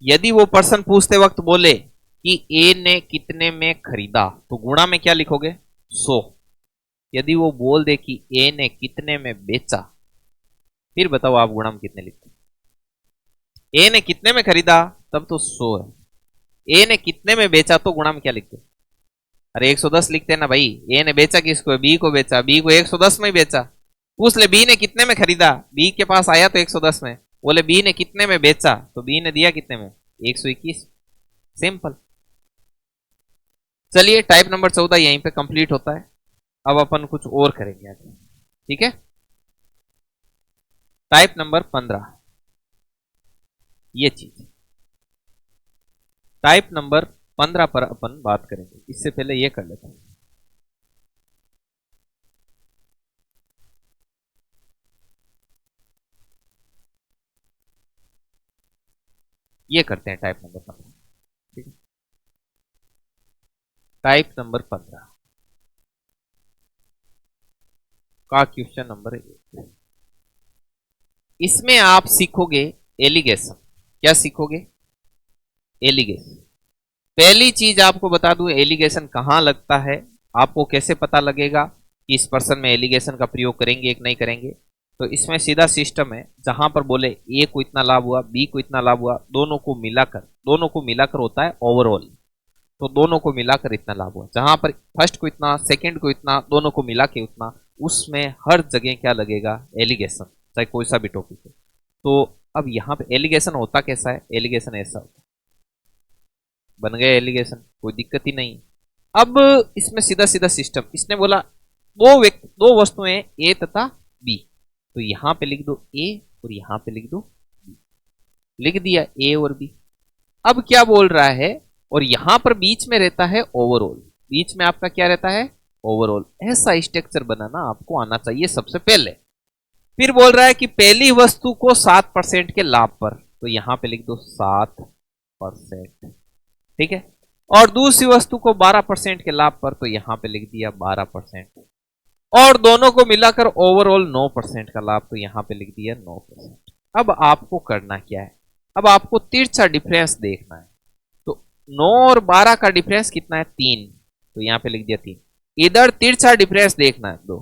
यदि वो पर्सन पूछते वक्त बोले कि ए ने कितने में खरीदा, तो गुणा में क्या लिखोगे? 100। यदि वो बोल दे कि ए ने कितने में बेचा, फिर बताओ आप गुणा में कितने लिखते? ए ने कितने में खरीदा तब तो 100 है, ए ने कितने में बेचा तो गुणा में क्या लिखते? अरे 110 लिखते हैं ना भाई। ए ने बेचा किसको? बी को बेचा, बी को 110 में बेचा। पूछ ले बी ने कितने में खरीदा, बी के पास आया तो 110 में, बोले बी ने कितने में बेचा तो बी ने दिया कितने में? 121। सिंपल। चलिए, टाइप नंबर 14 यहीं पे कंप्लीट होता है। अब अपन कुछ और करेंगे आगे, ठीक है। टाइप नंबर 15, ये चीज टाइप नंबर 15 पर अपन बात करेंगे। इससे पहले ये कर लेते हैं। ये करते हैं टाइप नंबर 15, ठीक है। टाइप नंबर 15 का क्वेश्चन नंबर 1। इसमें आप सीखोगे एलिगेशन। क्या सीखोगे? एलिगेशन। पहली चीज आपको बता दूं, एलिगेशन कहां लगता है, आपको कैसे पता लगेगा कि इस पर्सन में एलिगेशन का प्रयोग करेंगे कि नहीं करेंगे। तो इसमें सीधा सिस्टम है, जहां पर बोले ए को इतना लाभ हुआ, बी को इतना लाभ हुआ, दोनों को मिलाकर होता है ओवरऑल। तो दोनों को मिलाकर इतना लाभ हुआ, जहां पर फर्स्ट को इतना, सेकंड को इतना, दोनों को मिला के उतना, उसमें हर जगह क्या लगेगा? एलिगेशन, चाहे कोई सा भी टॉपिक हो। तो अब यहाँ पे एलिगेशन होता कैसा है? एलिगेशन ऐसा होता है, बन गया एलिगेशन, कोई दिक्कत ही नहीं। अब इसमें सीधा सीधा सिस्टम, इसने बोला दो वस्तुएं ए तथा बी, तो यहां पे लिख दो ए और यहां पे लिख दो बी। लिख दिया ए और बी। अब क्या बोल रहा है, और यहां पर बीच में रहता है ओवरऑल। बीच में आपका क्या रहता है, ओवरऑल। ऐसा स्ट्रक्चर बनाना आपको आना चाहिए सबसे पहले। फिर बोल रहा है कि पहली वस्तु को 7% के लाभ पर, तो यहां पे लिख दो 7%, ठीक है। और दूसरी वस्तु को 12% के लाभ पर, तो यहां पे लिख दिया 12%। और दोनों को मिलाकर ओवरऑल 9% का लाभ, तो यहां पे लिख दिया 9%। अब आपको करना क्या है, अब आपको तिरछा डिफरेंस देखना है। तो 9 और 12 का डिफरेंस कितना है, 3, तो यहां पे लिख दिया 3। इधर तिरछा डिफरेंस देखना है 2,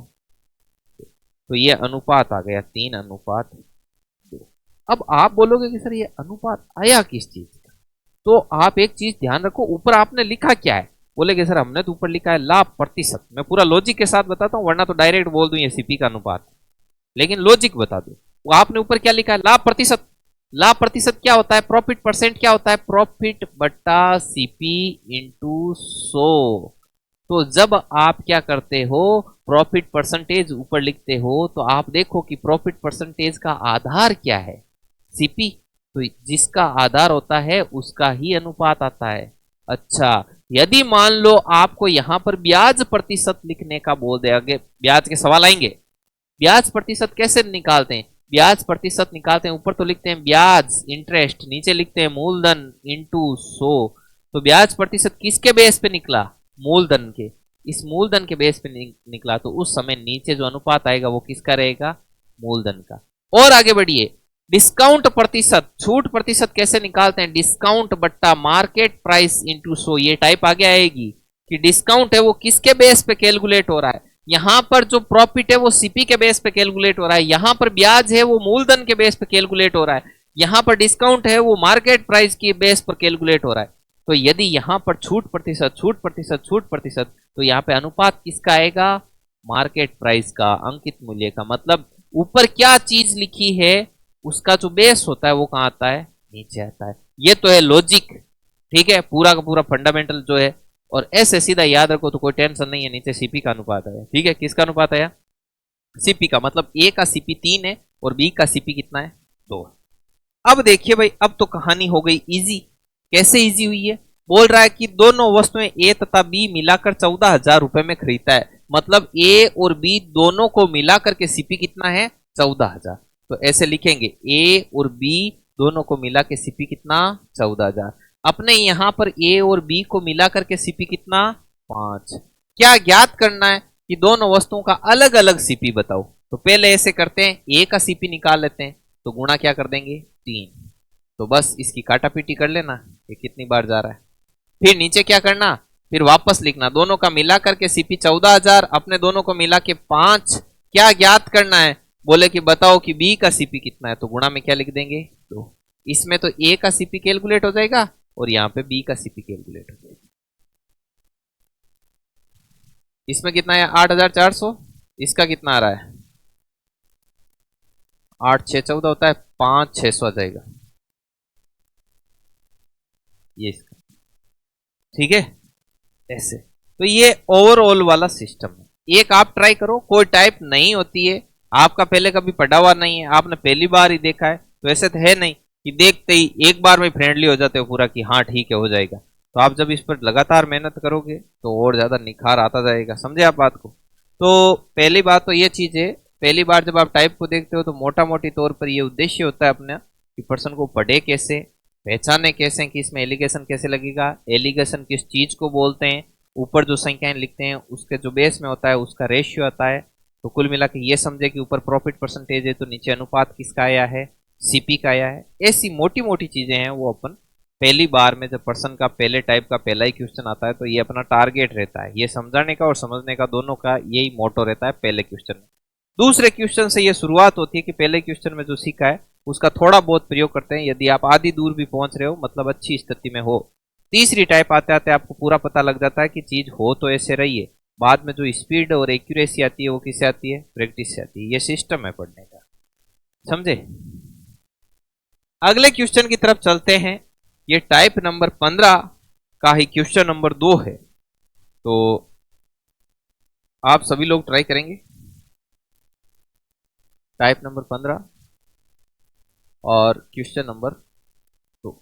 तो ये अनुपात आ गया 3:2। अब आप बोलोगे कि सर ये अनुपात आया किस चीज का, तो आप एक चीज ध्यान रखो, ऊपर आपने लिखा क्या है। बोलेगे सर हमने तो ऊपर लिखा है लाभ प्रतिशत। मैं पूरा लॉजिक के साथ बताता हूं, वरना तो डायरेक्ट बोल दूं ये सीपी का अनुपात, लेकिन लॉजिक बता दूं। वो आपने ऊपर क्या लिखा है, लाभ प्रतिशत। लाभ प्रतिशत क्या होता है, प्रॉफिट परसेंट क्या होता है, प्रॉफिट बट्टा सीपी इंटू 100। तो जब आप क्या करते हो, प्रॉफिट परसेंटेज ऊपर लिखते हो, तो आप देखो कि प्रॉफिट परसेंटेज का आधार क्या है, सीपी। तो जिसका आधार होता है उसका ही अनुपात आता है। अच्छा, यदि मान लो आपको यहां पर ब्याज प्रतिशत लिखने का बोल दे, आगे ब्याज के सवाल आएंगे। ब्याज प्रतिशत कैसे निकालते हैं, ब्याज प्रतिशत निकालते हैं, ऊपर तो लिखते हैं ब्याज इंटरेस्ट, नीचे लिखते हैं मूलधन इंटू 100। तो ब्याज प्रतिशत किसके बेस पे निकला, मूलधन के। इस मूलधन के बेस पे निकला, तो उस समय नीचे जो अनुपात आएगा वो किसका रहेगा, मूलधन का। और आगे बढ़िए, डिस्काउंट प्रतिशत, छूट प्रतिशत कैसे निकालते हैं, डिस्काउंट बट्टा मार्केट प्राइस इंटू 100। ये टाइप आगे आएगी कि डिस्काउंट है वो किसके बेस पे कैलकुलेट हो रहा है, यहां पर जो प्रॉफिट है वो सीपी के बेस पे कैलकुलेट हो रहा है, यहां पर ब्याज है वो मूलधन के बेस पे कैलकुलेट हो रहा है, यहां पर डिस्काउंट है वो मार्केट प्राइस के बेस पर कैलकुलेट हो रहा है। तो यदि यहां पर छूट प्रतिशत, छूट प्रतिशत, छूट प्रतिशत, तो यहां पे अनुपात किसका आएगा, मार्केट प्राइस का, अंकित मूल्य का। मतलब ऊपर क्या चीज लिखी है उसका जो बेस होता है वो कहां आता है, नीचे आता है। ये तो है लॉजिक, ठीक है, पूरा का पूरा फंडामेंटल जो है। और ऐसे सीधा याद रखो तो कोई टेंशन नहीं है, नीचे सीपी का अनुपात है, ठीक है। किसका अनुपात आया, सीपी का। मतलब ए का सीपी 3 है और बी का सीपी कितना है, 2। अब देखिए भाई, अब तो कहानी हो गई इजी। कैसे इजी हुई है, बोल रहा है कि दोनों वस्तुएं ए तथा बी मिलाकर 14,000 रुपए में खरीदता है। मतलब ए और बी दोनों को मिलाकर के सीपी कितना है, 14,000। तो ऐसे लिखेंगे, ए और बी दोनों को मिला के सीपी कितना, 14,000। अपने यहां पर ए और बी को मिला करके सीपी कितना, 5। क्या ज्ञात करना है कि दोनों वस्तुओं का अलग अलग सीपी बताओ। तो पहले ऐसे करते हैं, ए का सीपी निकाल लेते हैं, तो गुणा क्या कर देंगे, 3। तो बस इसकी काटा पीटी कर लेना, ये कितनी बार जा रहा है। फिर नीचे क्या करना, फिर वापस लिखना, दोनों का मिला करके सीपी 14,000, अपने दोनों को मिला के 5। क्या ज्ञात करना है, बोले कि बताओ कि बी का सीपी कितना है, तो गुणा में क्या लिख देंगे, 2। इसमें तो ए का सीपी कैलकुलेट हो जाएगा और यहां पे बी का सीपी कैलकुलेट हो जाएगा। इसमें कितना है, 8,400। इसका कितना आ रहा है, 8 6 14 होता है, 5,600 आ जाएगा ये इसका, ठीक है। ऐसे तो ये ओवरऑल वाला सिस्टम है। एक आप ट्राई करो, कोई टाइप नहीं होती है, आपका पहले कभी पढ़ा हुआ नहीं है, आपने पहली बार ही देखा है, तो ऐसे तो है नहीं कि देखते ही एक बार में फ्रेंडली हो जाते हो पूरा कि हाँ ठीक है हो जाएगा। तो आप जब इस पर लगातार मेहनत करोगे तो और ज्यादा निखार आता जाएगा, समझे आप बात को। तो पहली बात तो ये चीज है, पहली बार जब आप टाइप को देखते हो तो मोटा मोटी तौर पर ये उद्देश्य होता है अपना कि पर्सन को पढ़े कैसे, पहचाने कैसे कि इसमें एलिगेशन कैसे लगेगा, एलिगेशन किस चीज को बोलते हैं, ऊपर जो संख्याएं लिखते हैं उसके जो बेस में होता है उसका रेशियो आता है। तो कुल मिला के ये समझे कि ऊपर प्रॉफिट परसेंटेज है तो नीचे अनुपात किसका आया है, सीपी का आया है। ऐसी मोटी मोटी चीजें हैं वो अपन पहली बार में जब पर्सन का पहले टाइप का पहला ही क्वेश्चन आता है तो ये अपना टारगेट रहता है, ये समझाने का और समझने का दोनों का यही मोटो रहता है पहले क्वेश्चन में। दूसरे क्वेश्चन से ये शुरुआत होती है कि पहले क्वेश्चन में जो सीखा है उसका थोड़ा बहुत प्रयोग करते हैं, यदि आप आधी दूर भी पहुंच रहे हो मतलब अच्छी स्थिति में हो। तीसरी टाइप आते आते आपको पूरा पता लग जाता है कि चीज हो तो ऐसे रही है, बाद में जो स्पीड और एक्यूरेसी आती है वो किससे आती है, प्रैक्टिस से आती है। ये सिस्टम है पढ़ने का, समझे। अगले क्वेश्चन की तरफ चलते हैं। ये टाइप नंबर 15 का ही क्वेश्चन नंबर 2 है, तो आप सभी लोग ट्राई करेंगे। टाइप नंबर 15 और क्वेश्चन नंबर 2।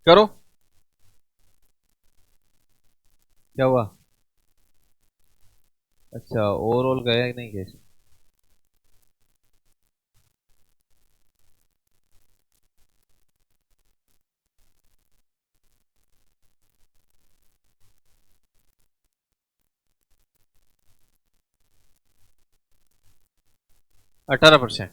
करो, क्या हुआ? अच्छा, ओवरऑल गया कि नहीं कैसे? अठारह परसेंट।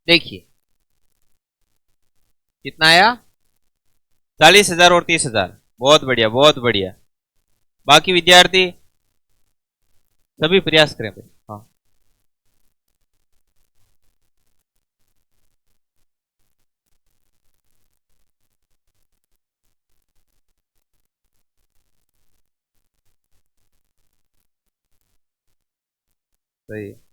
देखिए कितना आया, 40,000 और 30,000। बहुत बढ़िया, बहुत बढ़िया। बाकी विद्यार्थी सभी प्रयास करें भाई। हाँ, सही है।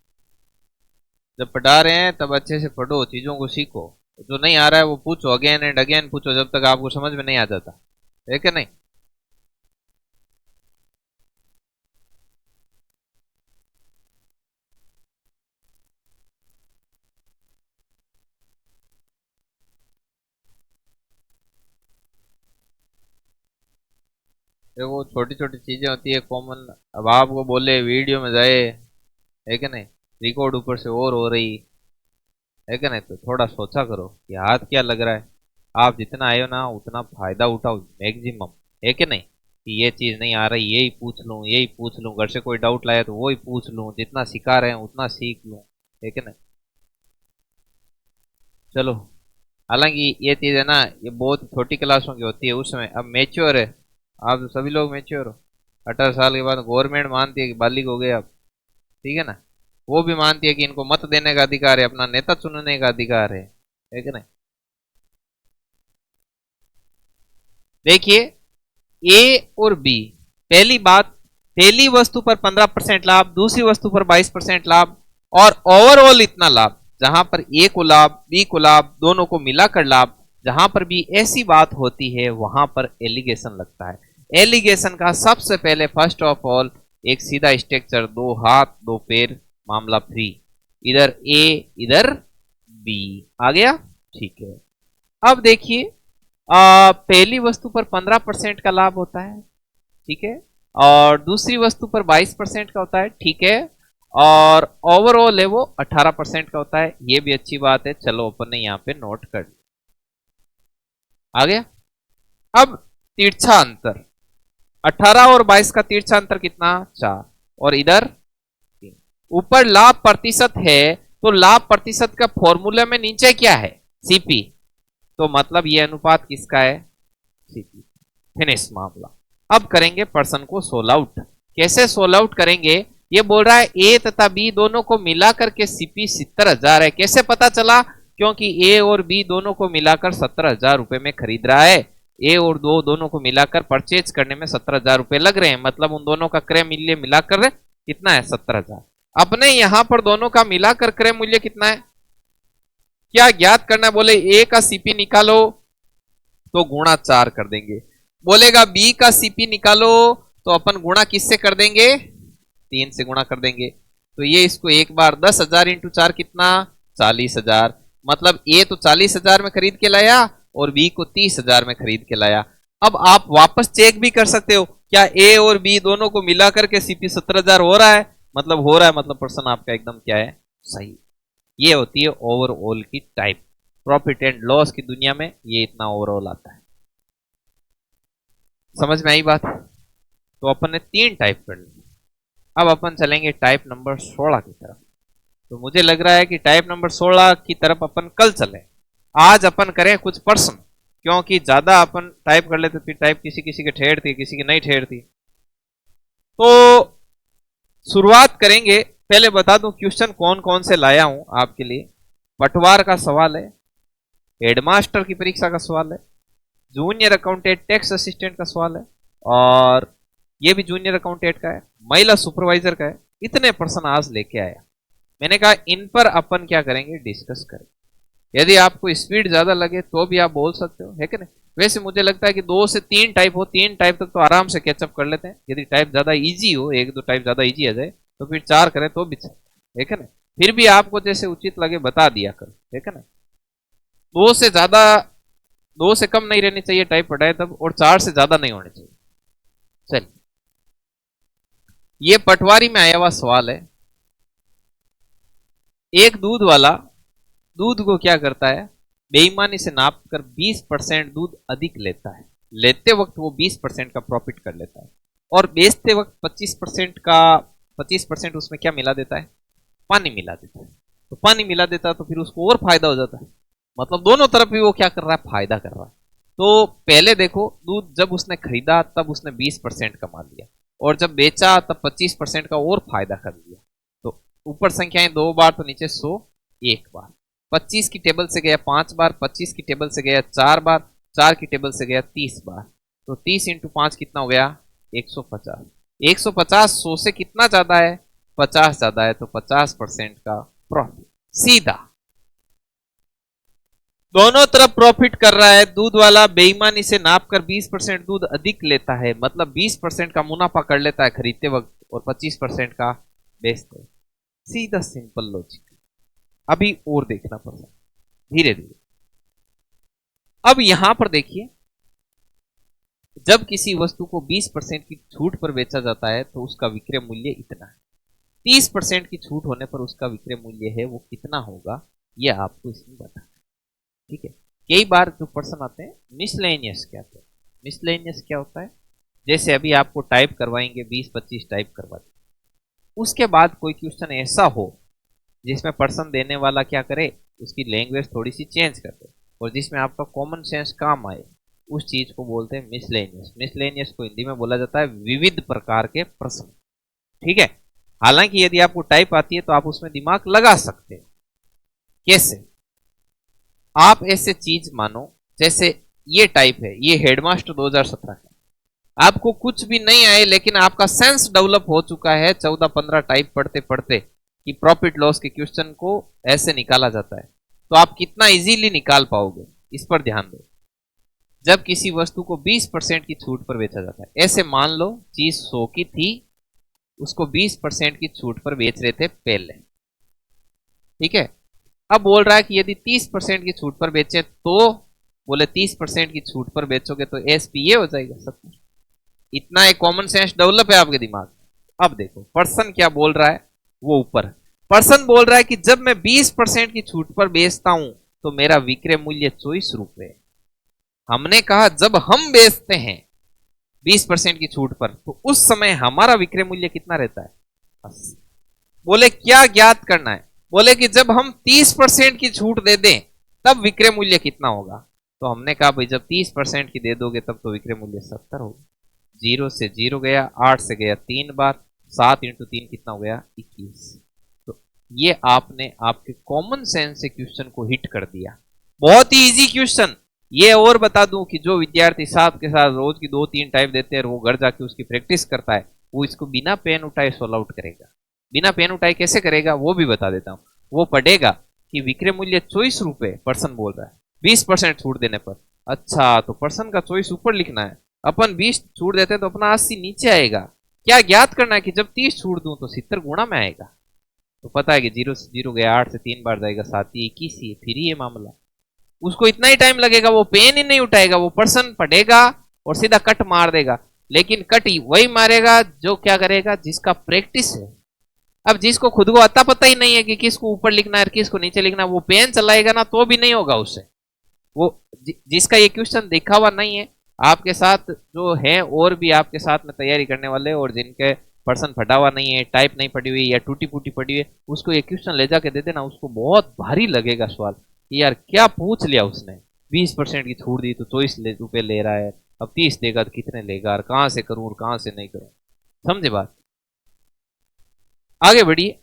जब पढ़ा रहे हैं तब अच्छे से पढ़ो, चीजों को सीखो। जो नहीं आ रहा है वो पूछो, अगेन एंड अगेन पूछो, जब तक आपको समझ में नहीं आ जाता है कि नहीं। देखो छोटी छोटी चीजें होती है कॉमन। अब आपको बोले वीडियो में जाए, है कि नहीं, रिकॉर्ड ऊपर से और हो रही है कि नहीं, तो थोड़ा सोचा करो कि हाथ क्या लग रहा है। आप जितना आए हो ना उतना फायदा उठाओ मैक्सिमम, है कि नहीं। कि ये चीज नहीं आ रही, यही पूछ लूं, यही पूछ लूं, घर से कोई डाउट लाया तो वही पूछ लूं, जितना सिखा रहे हैं उतना सीख लूं, है कि नहीं। चलो, हालांकि ये चीज है ना, ये बहुत छोटी क्लासों की होती है, उसमें अब मेच्योर है। आप तो सभी लोग मेच्योर हो। 18 साल के बाद गवर्नमेंट मानती है कि बालिग हो गए आप, ठीक है ना। वो भी मानती है कि इनको मत देने का अधिकार है, अपना नेता चुनने का अधिकार है कि नहीं। देखिए, ए और बी, पहली बात, पहली वस्तु पर 15% लाभ, दूसरी वस्तु पर 22% लाभ, और ओवरऑल इतना लाभ। जहां पर ए को लाभ, बी को लाभ, दोनों को मिलाकर लाभ, जहां पर भी ऐसी बात होती है वहां पर एलिगेशन लगता है। एलिगेशन का सबसे पहले फर्स्ट ऑफ ऑल एक सीधा स्ट्रक्चर, दो हाथ दो पैर, मामला फ्री, इधर ए इधर बी, आ गया, ठीक है। अब देखिए, पहली वस्तु पर 15% का लाभ होता है, ठीक है, और दूसरी वस्तु पर 22% का होता है, ठीक है, और ओवरऑल है वो 18% का होता है। ये भी अच्छी बात है, चलो अपन ने यहाँ पे नोट कर लिया। आ गया। अब तिरछा अंतर, 18 और 22 का तिरछा अंतर कितना, 4, और इधर 3। ऊपर लाभ प्रतिशत है, तो लाभ प्रतिशत का फॉर्मूला में नीचे क्या है, सीपी, तो मतलब ये अनुपात किसका है, सीपी। फिनिश मामला। अब करेंगे पर्सन को सोल आउट। कैसे सोल आउट करेंगे, ये बोल रहा है ए तथा बी दोनों को मिलाकर के सीपी 70,000 है। कैसे पता चला, क्योंकि ए और बी दोनों को मिलाकर 17,000 रुपए में खरीद रहा है। ए और दोनों को मिलाकर परचेज करने में 17,000 रुपए लग रहे हैं, मतलब उन दोनों का क्रय मूल्य मिलाकर कितना है, 17,000। अपने यहां पर दोनों का मिलाकर क्रय मूल्य कितना है, क्या ज्ञात करना है, बोले ए का सीपी निकालो तो गुणा 4 कर देंगे। बोलेगा बी का सीपी निकालो तो अपन गुणा किससे कर देंगे, 3 से गुणा कर देंगे। तो ये इसको एक बार 10,000 इंटू 4 कितना, 40,000। मतलब ए तो 40,000 में खरीद के लाया और बी को 30,000 में खरीद के लाया। अब आप वापस चेक भी कर सकते हो क्या ए और बी दोनों को मिला करके सीपी 17,000 हो रहा है, मतलब हो रहा है, मतलब पर्सन आपका एकदम क्या है, सही। ये होती है ओवरऑल की टाइप। प्रॉफिट एंड लॉस की दुनिया में ये इतना ओवरऑल आता है। समझ में आई बात? तो अपन ने 3 टाइप कर ली। अब अपन चलेंगे टाइप नंबर 16 की तरफ। तो मुझे लग रहा है कि टाइप नंबर 16 की तरफ अपन कल चले, आज अपन करें कुछ पर्सन, क्योंकि ज्यादा अपन टाइप कर लेते फिर टाइप किसी किसी के ठेरती, किसी की नहीं ठेरती। तो शुरुआत करेंगे, पहले बता दूं क्वेश्चन कौन कौन से लाया हूं आपके लिए। पटवार का सवाल है, हेडमास्टर की परीक्षा का सवाल है, जूनियर अकाउंटेंट टैक्स असिस्टेंट का सवाल है, और ये भी जूनियर अकाउंटेंट का है, महिला सुपरवाइजर का है। इतने प्रश्न आज लेके आया। मैंने कहा इन पर अपन क्या करेंगे, डिस्कस करें। यदि आपको स्पीड ज्यादा लगे तो भी आप बोल सकते हो, है कि नहीं? वैसे मुझे लगता है कि 2 से 3 टाइप हो, 3 टाइप तक तो आराम से कैचअप कर लेते हैं। यदि टाइप ज्यादा इजी हो, 1-2 टाइप ज्यादा इजी आ जाए तो फिर 4 करें तो भी चलता है कि नहीं? फिर भी आपको जैसे उचित लगे बता दिया करो, है कि नहीं? 2 से ज्यादा, 2 से कम नहीं रहनी चाहिए टाइप पढ़ाए तब, और 4 से ज्यादा नहीं होने चाहिए। चलिए, ये पटवारी में आया हुआ सवाल है। एक दूध वाला दूध को क्या करता है, बेईमानी से नाप कर 20% दूध अधिक लेता है। लेते वक्त वो 20% का प्रॉफिट कर लेता है, और बेचते वक्त 25% का 25% उसमें क्या मिला देता है, पानी मिला देता है। तो पानी मिला देता है तो फिर उसको और फायदा हो जाता है, मतलब दोनों तरफ भी वो क्या कर रहा है, फायदा कर रहा है। तो पहले देखो, दूध जब उसने खरीदा तब उसने 20% कमा लिया, और जब बेचा तब 25% का और फायदा कर लिया। तो ऊपर संख्याएं 2 बार तो नीचे 100 1 बार। 25 की टेबल से गया 5 बार, 25 की टेबल से गया 4 बार, 4 की टेबल से गया 30 बार। तो 30 इंटू 5 कितना हो गया, 150। 150 100 से कितना ज्यादा है, 50 ज्यादा है, तो 50% का प्रॉफिट। सीधा दोनों तरफ प्रॉफिट कर रहा है। दूध वाला बेईमानी से नाप कर 20% दूध अधिक लेता है, मतलब 20% का मुनाफा कर लेता है खरीदते वक्त, और 25% का बेचते वक्त। सीधा सिंपल लॉजिक। अभी और देखना पड़ता, धीरे धीरे। अब यहां पर देखिए, जब किसी वस्तु को 20% की छूट पर बेचा जाता है तो उसका विक्रय मूल्य इतना है। 30% की छूट होने पर उसका विक्रय मूल्य है वो कितना होगा, यह आपको इसमें बताना। ठीक है, कई बार जो प्रश्न आते हैं मिसलेनियस क्या होता है। मिसलेनियस क्या होता है, जैसे अभी आपको टाइप करवाएंगे 20-25 टाइप करवा दें, उसके बाद कोई क्वेश्चन ऐसा हो जिसमें पर्सन देने वाला क्या करे, उसकी लैंग्वेज थोड़ी सी चेंज कर दे, और जिसमें आपका कॉमन सेंस काम आए, उस चीज को बोलते हैं मिसलेनियस। मिसलेनियस को हिंदी में बोला जाता है विविध प्रकार के प्रश्न। ठीक है, हालांकि यदि आपको टाइप आती है तो आप उसमें दिमाग लगा सकते हैं। कैसे, आप ऐसे चीज मानो जैसे ये टाइप है, ये हेडमास्टर 2017 का। आपको कुछ भी नहीं आए लेकिन आपका सेंस डेवलप हो चुका है 14-15 टाइप पढ़ते पढ़ते कि प्रॉफिट लॉस के क्वेश्चन को ऐसे निकाला जाता है, तो आप कितना इजीली निकाल पाओगे, इस पर ध्यान दो। जब किसी वस्तु को 20% की छूट पर बेचा जाता है, ऐसे मान लो चीज 100 की थी, उसको 20% की छूट पर बेच रहे थे पहले। ठीक है, अब बोल रहा है कि यदि 30% की छूट पर बेचे तो, बोले 30% की छूट पर बेचोगे तो एसपी ये हो जाएगा 70। इतना एक कॉमन सेंस डेवलप है आपके दिमाग में। अब देखो पर्सन क्या बोल रहा है, वो ऊपर पर्सन बोल रहा है कि जब मैं 20% की छूट पर बेचता हूं तो मेरा विक्रय मूल्य 24 रुपए। हमने कहा जब हम बेचते हैं 20% की छूट पर तो उस समय हमारा विक्रय मूल्य कितना रहता है, 80। बोले क्या ज्ञात करना है, बोले कि जब हम 30% की छूट दे दें तब विक्रय मूल्य कितना होगा। तो हमने कहा भाई जब 30% की दे दोगे तब तो विक्रय मूल्य 70 होगा। 0 से 0 गया, 8 से गया 3 बार, 7 इंटू 3 कितना हो गया, 21। तो ये आपने आपके कॉमन सेंस से क्वेश्चन को हिट कर दिया। बहुत ही इजी क्वेश्चन। ये और बता दूं कि जो विद्यार्थी साथ के साथ रोज की 2-3 टाइप देते हैं, वो घर जाके उसकी प्रैक्टिस करता है, वो इसको बिना पेन उठाए सोल्व आउट करेगा। बिना पेन उठाए कैसे करेगा वो भी बता देता हूं। वो पढ़ेगा कि विक्रय मूल्य 24 रुपए पर्सन बोल रहा है 20% छूट देने पर। अच्छा, तो पर्सन का 24 ऊपर लिखना है, अपन 20 छूट देते हैं तो अपना 80 नीचे आएगा। क्या ज्ञात करना है कि जब 30 छूट दूं तो 70 गुणा में आएगा। तो पता है कि 0 से 0 गया, 8 से 3 बार जाएगा, 7 21 ही, फिर ये मामला। उसको इतना ही टाइम लगेगा, वो पेन ही नहीं उठाएगा, वो पर्सन पढ़ेगा और सीधा कट मार देगा, लेकिन कट वही मारेगा जो क्या करेगा, जिसका प्रैक्टिस है। अब जिसको खुद को अता पता ही नहीं है कि किसको ऊपर लिखना है किसको नीचे लिखना है, वो पेन चलाएगा ना तो भी नहीं होगा उससे। वो जिसका ये क्वेश्चन देखा हुआ नहीं है, आपके साथ जो है और भी आपके साथ में तैयारी करने वाले और जिनके पर्सन फटा हुआ नहीं है, टाइप नहीं पड़ी हुई या टूटी फूटी पड़ी हुई है, उसको ये क्वेश्चन ले जाके दे देना, उसको बहुत भारी लगेगा सवाल कि यार क्या पूछ लिया उसने, 20% की छूट दी तो 24 रुपए ले रहा है, अब 30 देगा तो कितने लेगा, और कहां से करूं और कहां से नहीं करूं। समझे बात? आगे बढ़िए।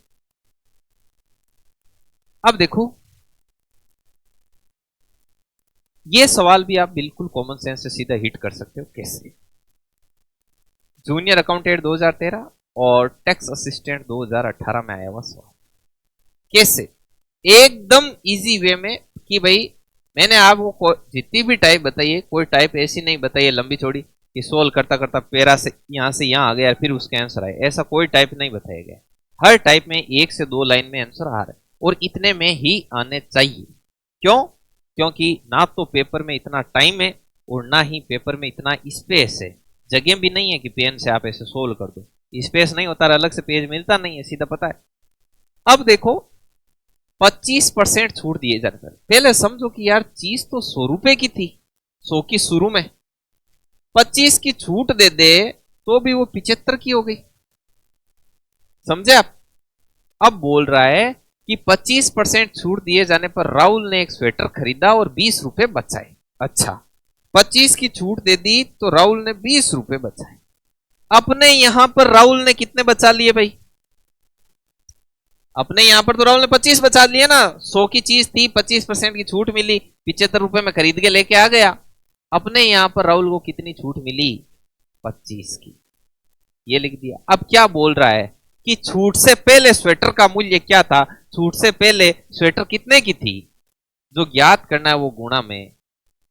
अब देखो ये सवाल भी आप बिल्कुल कॉमन सेंस से सीधा हिट कर सकते हो। कैसे? जूनियर अकाउंटेंट 2013 और टैक्स असिस्टेंट 2018 में आया हुआ सवाल। कैसे? एकदम इजी वे में कि भाई मैंने आपको जितनी भी टाइप बताई है, कोई टाइप ऐसी नहीं बताई है लंबी चौड़ी कि सोल्व करता करता पैरा से यहां आ गया फिर उसके आंसर आए, ऐसा कोई टाइप नहीं बताया गया। हर टाइप में 1 से 2 लाइन में आंसर आ रहा है और इतने में ही आने चाहिए। क्यों? क्योंकि ना तो पेपर में इतना टाइम है और ना ही पेपर में इतना स्पेस है, जगह भी नहीं है कि पेन से आप ऐसे सोल्व कर दो, स्पेस नहीं होता, अलग से पेज मिलता नहीं है, सीधा पता है। अब देखो 25% छूट दिए जाने पर, पहले समझो कि यार चीज तो 100 रुपए की थी, 100 की शुरू में, 25 की छूट दे दे तो भी वो 75 की हो गई। समझे आप? अब बोल रहा है कि 25% छूट दिए जाने पर राहुल ने एक स्वेटर खरीदा और 20 रुपए बचाए। अच्छा, 25 की छूट दे दी तो राहुल ने 20 रुपए बचाए। अपने यहां पर राहुल ने कितने बचा लिए भाई? अपने यहां पर तो राहुल ने 25 बचा लिए ना, 100 की चीज थी, 25% की छूट मिली, 75 रुपए में खरीद के लेके आ गया। अपने यहां पर राहुल को कितनी छूट मिली? 25 की। ये लिख दिया। अब क्या बोल रहा है कि छूट से पहले स्वेटर का मूल्य क्या था, छूट से पहले स्वेटर कितने की थी, जो ज्ञात करना है वो गुणा में।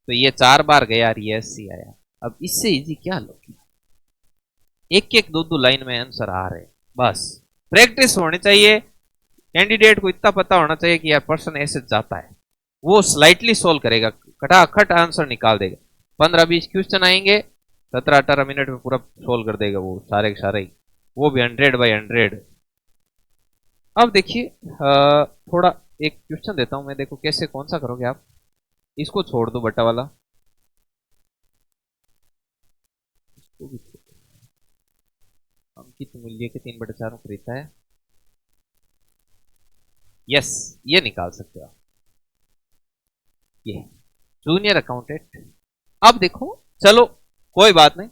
तो ये 4 बार गया, ये 80 आया। अब इससे इजी क्या लोगे, एक एक दो लाइन में आंसर आ रहे। बस प्रैक्टिस होनी चाहिए, कैंडिडेट को इतना पता होना चाहिए कि यार पर्सन ऐसे जाता है, वो स्लाइटली सोल्व करेगा, खटाखट आंसर निकाल देगा। 15-20 क्वेश्चन आएंगे, 17-18 मिनट में पूरा सोल्व कर देगा वो सारे के सारे, वो भी 100/100। अब देखिए थोड़ा एक क्वेश्चन देता हूं मैं, देखो कैसे कौन सा करोगे आप। इसको छोड़ दो बटा वाला, अंकित मूल्य के 3/4 खरीदता है। यस, ये निकाल सकते हो आप, ये जूनियर अकाउंटेंट। अब देखो चलो कोई बात नहीं,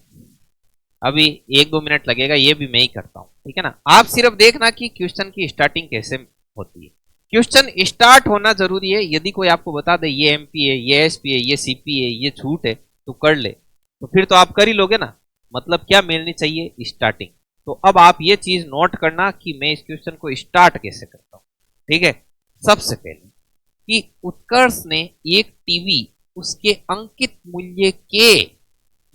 अभी 1-2 मिनट लगेगा, ये भी मैं ही करता हूं, ठीक है ना। आप सिर्फ देखना कि क्वेश्चन की स्टार्टिंग कैसे होती है। क्वेश्चन स्टार्ट होना जरूरी है। यदि कोई आपको बता दे ये एमपी है, ये एसपी है, ये सीपी है, ये छूट है तो कर ले, तो फिर तो आप कर ही लोगे ना। मतलब क्या मिलनी चाहिए? स्टार्टिंग। तो अब आप ये चीज नोट करना कि मैं इस क्वेश्चन को स्टार्ट कैसे करता हूं, ठीक है। सबसे पहले कि उत्कर्ष ने एक टीवी उसके अंकित मूल्य के,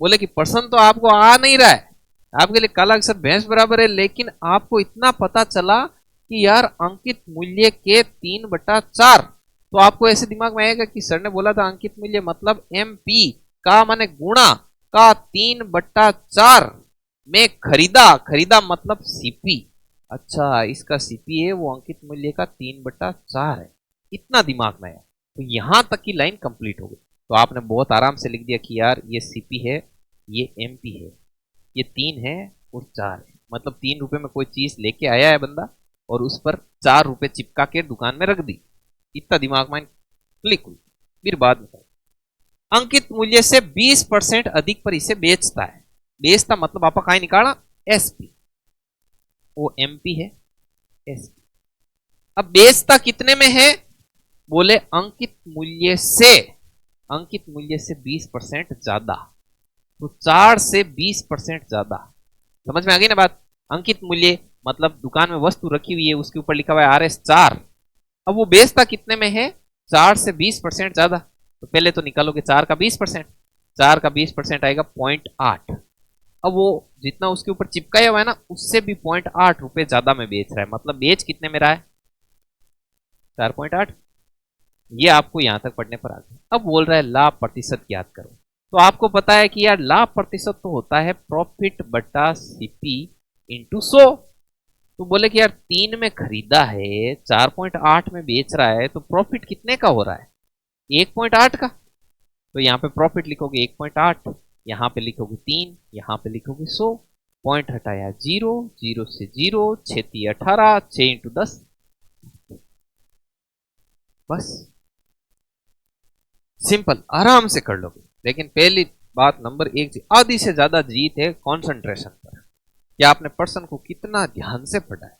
बोले कि पर्सन तो आपको आ नहीं रहा है, आपके लिए काला अक्षर भैंस बराबर है, लेकिन आपको इतना पता चला कि यार अंकित मूल्य के 3/4, तो आपको ऐसे दिमाग में आएगा कि सर ने बोला था अंकित मूल्य मतलब एमपी का माने गुणा का 3/4 में खरीदा मतलब सीपी। अच्छा, इसका सीपी है वो अंकित मूल्य का 3/4 है, इतना दिमाग में आया। तो यहां तक की लाइन कंप्लीट हो गई। तो आपने बहुत आराम से लिख दिया कि यार ये सीपी है, ये एमपी है, ये 3 है और 4 है, मतलब 3 रुपए में कोई चीज लेके आया है बंदा और उस पर 4 रुपए चिपका के दुकान में रख दी। इतना दिमाग में क्लिक हुई। फिर बाद में अंकित मूल्य से 20% अधिक पर इसे बेचता है। बेचता मतलब आपका कहा निकाला? एसपी, वो एमपी है, एसपी। अब बेचता कितने में है? बोले अंकित मूल्य से 20% ज्यादा, तो 4 से 20% ज्यादा। समझ में आ गई ना बात? अंकित मूल्य मतलब दुकान में वस्तु रखी हुई है, उसके ऊपर लिखा हुआ है RS4। अब वो बेचता कितने में है? 4 से 20% ज्यादा। तो पहले तो निकालोगे 4 का 20%, 4 का 20% आएगा 0.8। अब वो जितना उसके ऊपर चिपकाया हुआ है ना, उससे भी 0.8 रुपए ज्यादा में बेच रहा है, मतलब बेच कितने में रहा है? 4.8। ये आपको यहां तक पढ़ने पर आ गया। अब बोल रहा है लाभ प्रतिशत ज्ञात करो। तो आपको पता है कि यार लाभ प्रतिशत तो होता है प्रॉफिट बटा सीपी इंटू 100। तो बोले कि यार 3 में खरीदा है, 4.8 में बेच रहा है, तो प्रॉफिट कितने का हो रहा है? 1.8 का। तो यहाँ पे प्रॉफिट लिखोगे 1.8, यहाँ पे लिखोगे 3, यहाँ पे लिखोगे 100, पॉइंट हटाया 0, 0 से 0, 6 18, 6 इंटू 10, बस सिंपल, आराम से कर लोगे। लेकिन पहली बात नंबर 1, आधी से ज्यादा जीत है कंसंट्रेशन पर, कि आपने पर्सन को कितना ध्यान से पढ़ा है।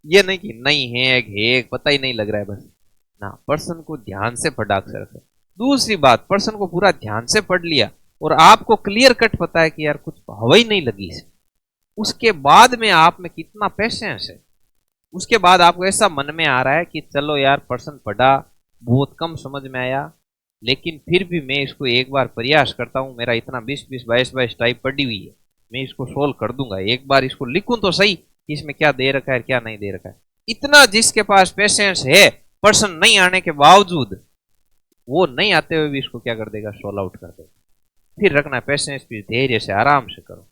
ये नहीं कि नहीं है पता ही नहीं लग रहा है बस ना, पर्सन को ध्यान से पढ़ा अक्षर से। दूसरी बात, पर्सन को पूरा ध्यान से पढ़ लिया और आपको क्लियर कट पता है कि यार कुछ हवा ही नहीं लगी इसे, उसके बाद में आप में कितना पेशेंस है, उसके बाद आपको ऐसा मन में आ रहा है कि चलो यार पर्सन पढ़ा, बहुत कम समझ में आया, लेकिन फिर भी मैं इसको एक बार प्रयास करता हूं, मेरा इतना 20-20, 22-22 टाइप पड़ी हुई है, मैं इसको सोल्व कर दूंगा, एक बार इसको लिखूं तो सही कि इसमें क्या दे रखा है क्या नहीं दे रखा है। इतना जिसके पास पेशेंस है, पर्सन नहीं आने के बावजूद, वो नहीं आते हुए भी इसको क्या कर देगा, सोल्व आउट कर देगा। फिर रखना पेशेंस, फिर धैर्य से आराम से करो,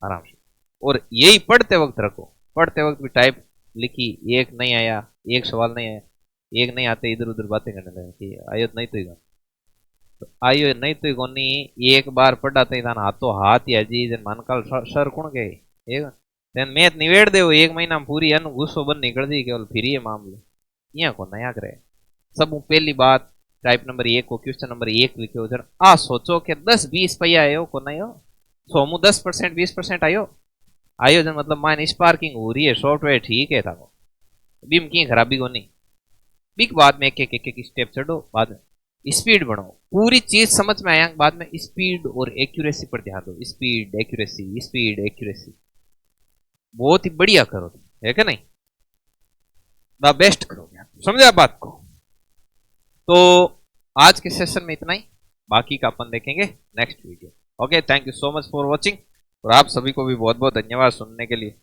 आराम से। और यही पढ़ते वक्त रखो, पढ़ते वक्त भी टाइप लिखी, एक नहीं आया, एक सवाल नहीं आया, एक नहीं आते इधर उधर बातें करने लगे कि आयो नहीं तो आयो नहीं तो कोनी, एक बार पढ़ा तो इधान हाथों हाथ या जी जन मानकाल सर कौन गए एक तेन मैथ निवेड़ दे, एक महीना में पूरी अनु गुस्सो बन निकल जी, केवल फिर ये मामलो यहाँ को नया करे सब। पहली बात, टाइप नंबर 1 को क्वेश्चन नंबर 1 लिखे जन आ सोचो के 10-20 पैया आयो को नहीं हो, सोमू 10% 20% आयो आयो जन मतलब माइन स्पार्किंग हो रही है, सॉफ्टवेयर ठीक है था बीम की खराबी को नहीं। बिग बाद में एक स्टेप चढ़ो, बाद में स्पीड बढ़ाओ, पूरी चीज समझ में आया, बाद में स्पीड और एक्यूरेसी पर ध्यान दो, स्पीड एक्यूरेसी बहुत ही बढ़िया करो, है क्या नहीं, द बेस्ट करोगे, समझे बात को। तो आज के सेशन में इतना ही, बाकी का अपन देखेंगे next video. Okay, thank you so much for watching, और आप सभी को भी बहुत बहुत धन्यवाद सुनने के लिए।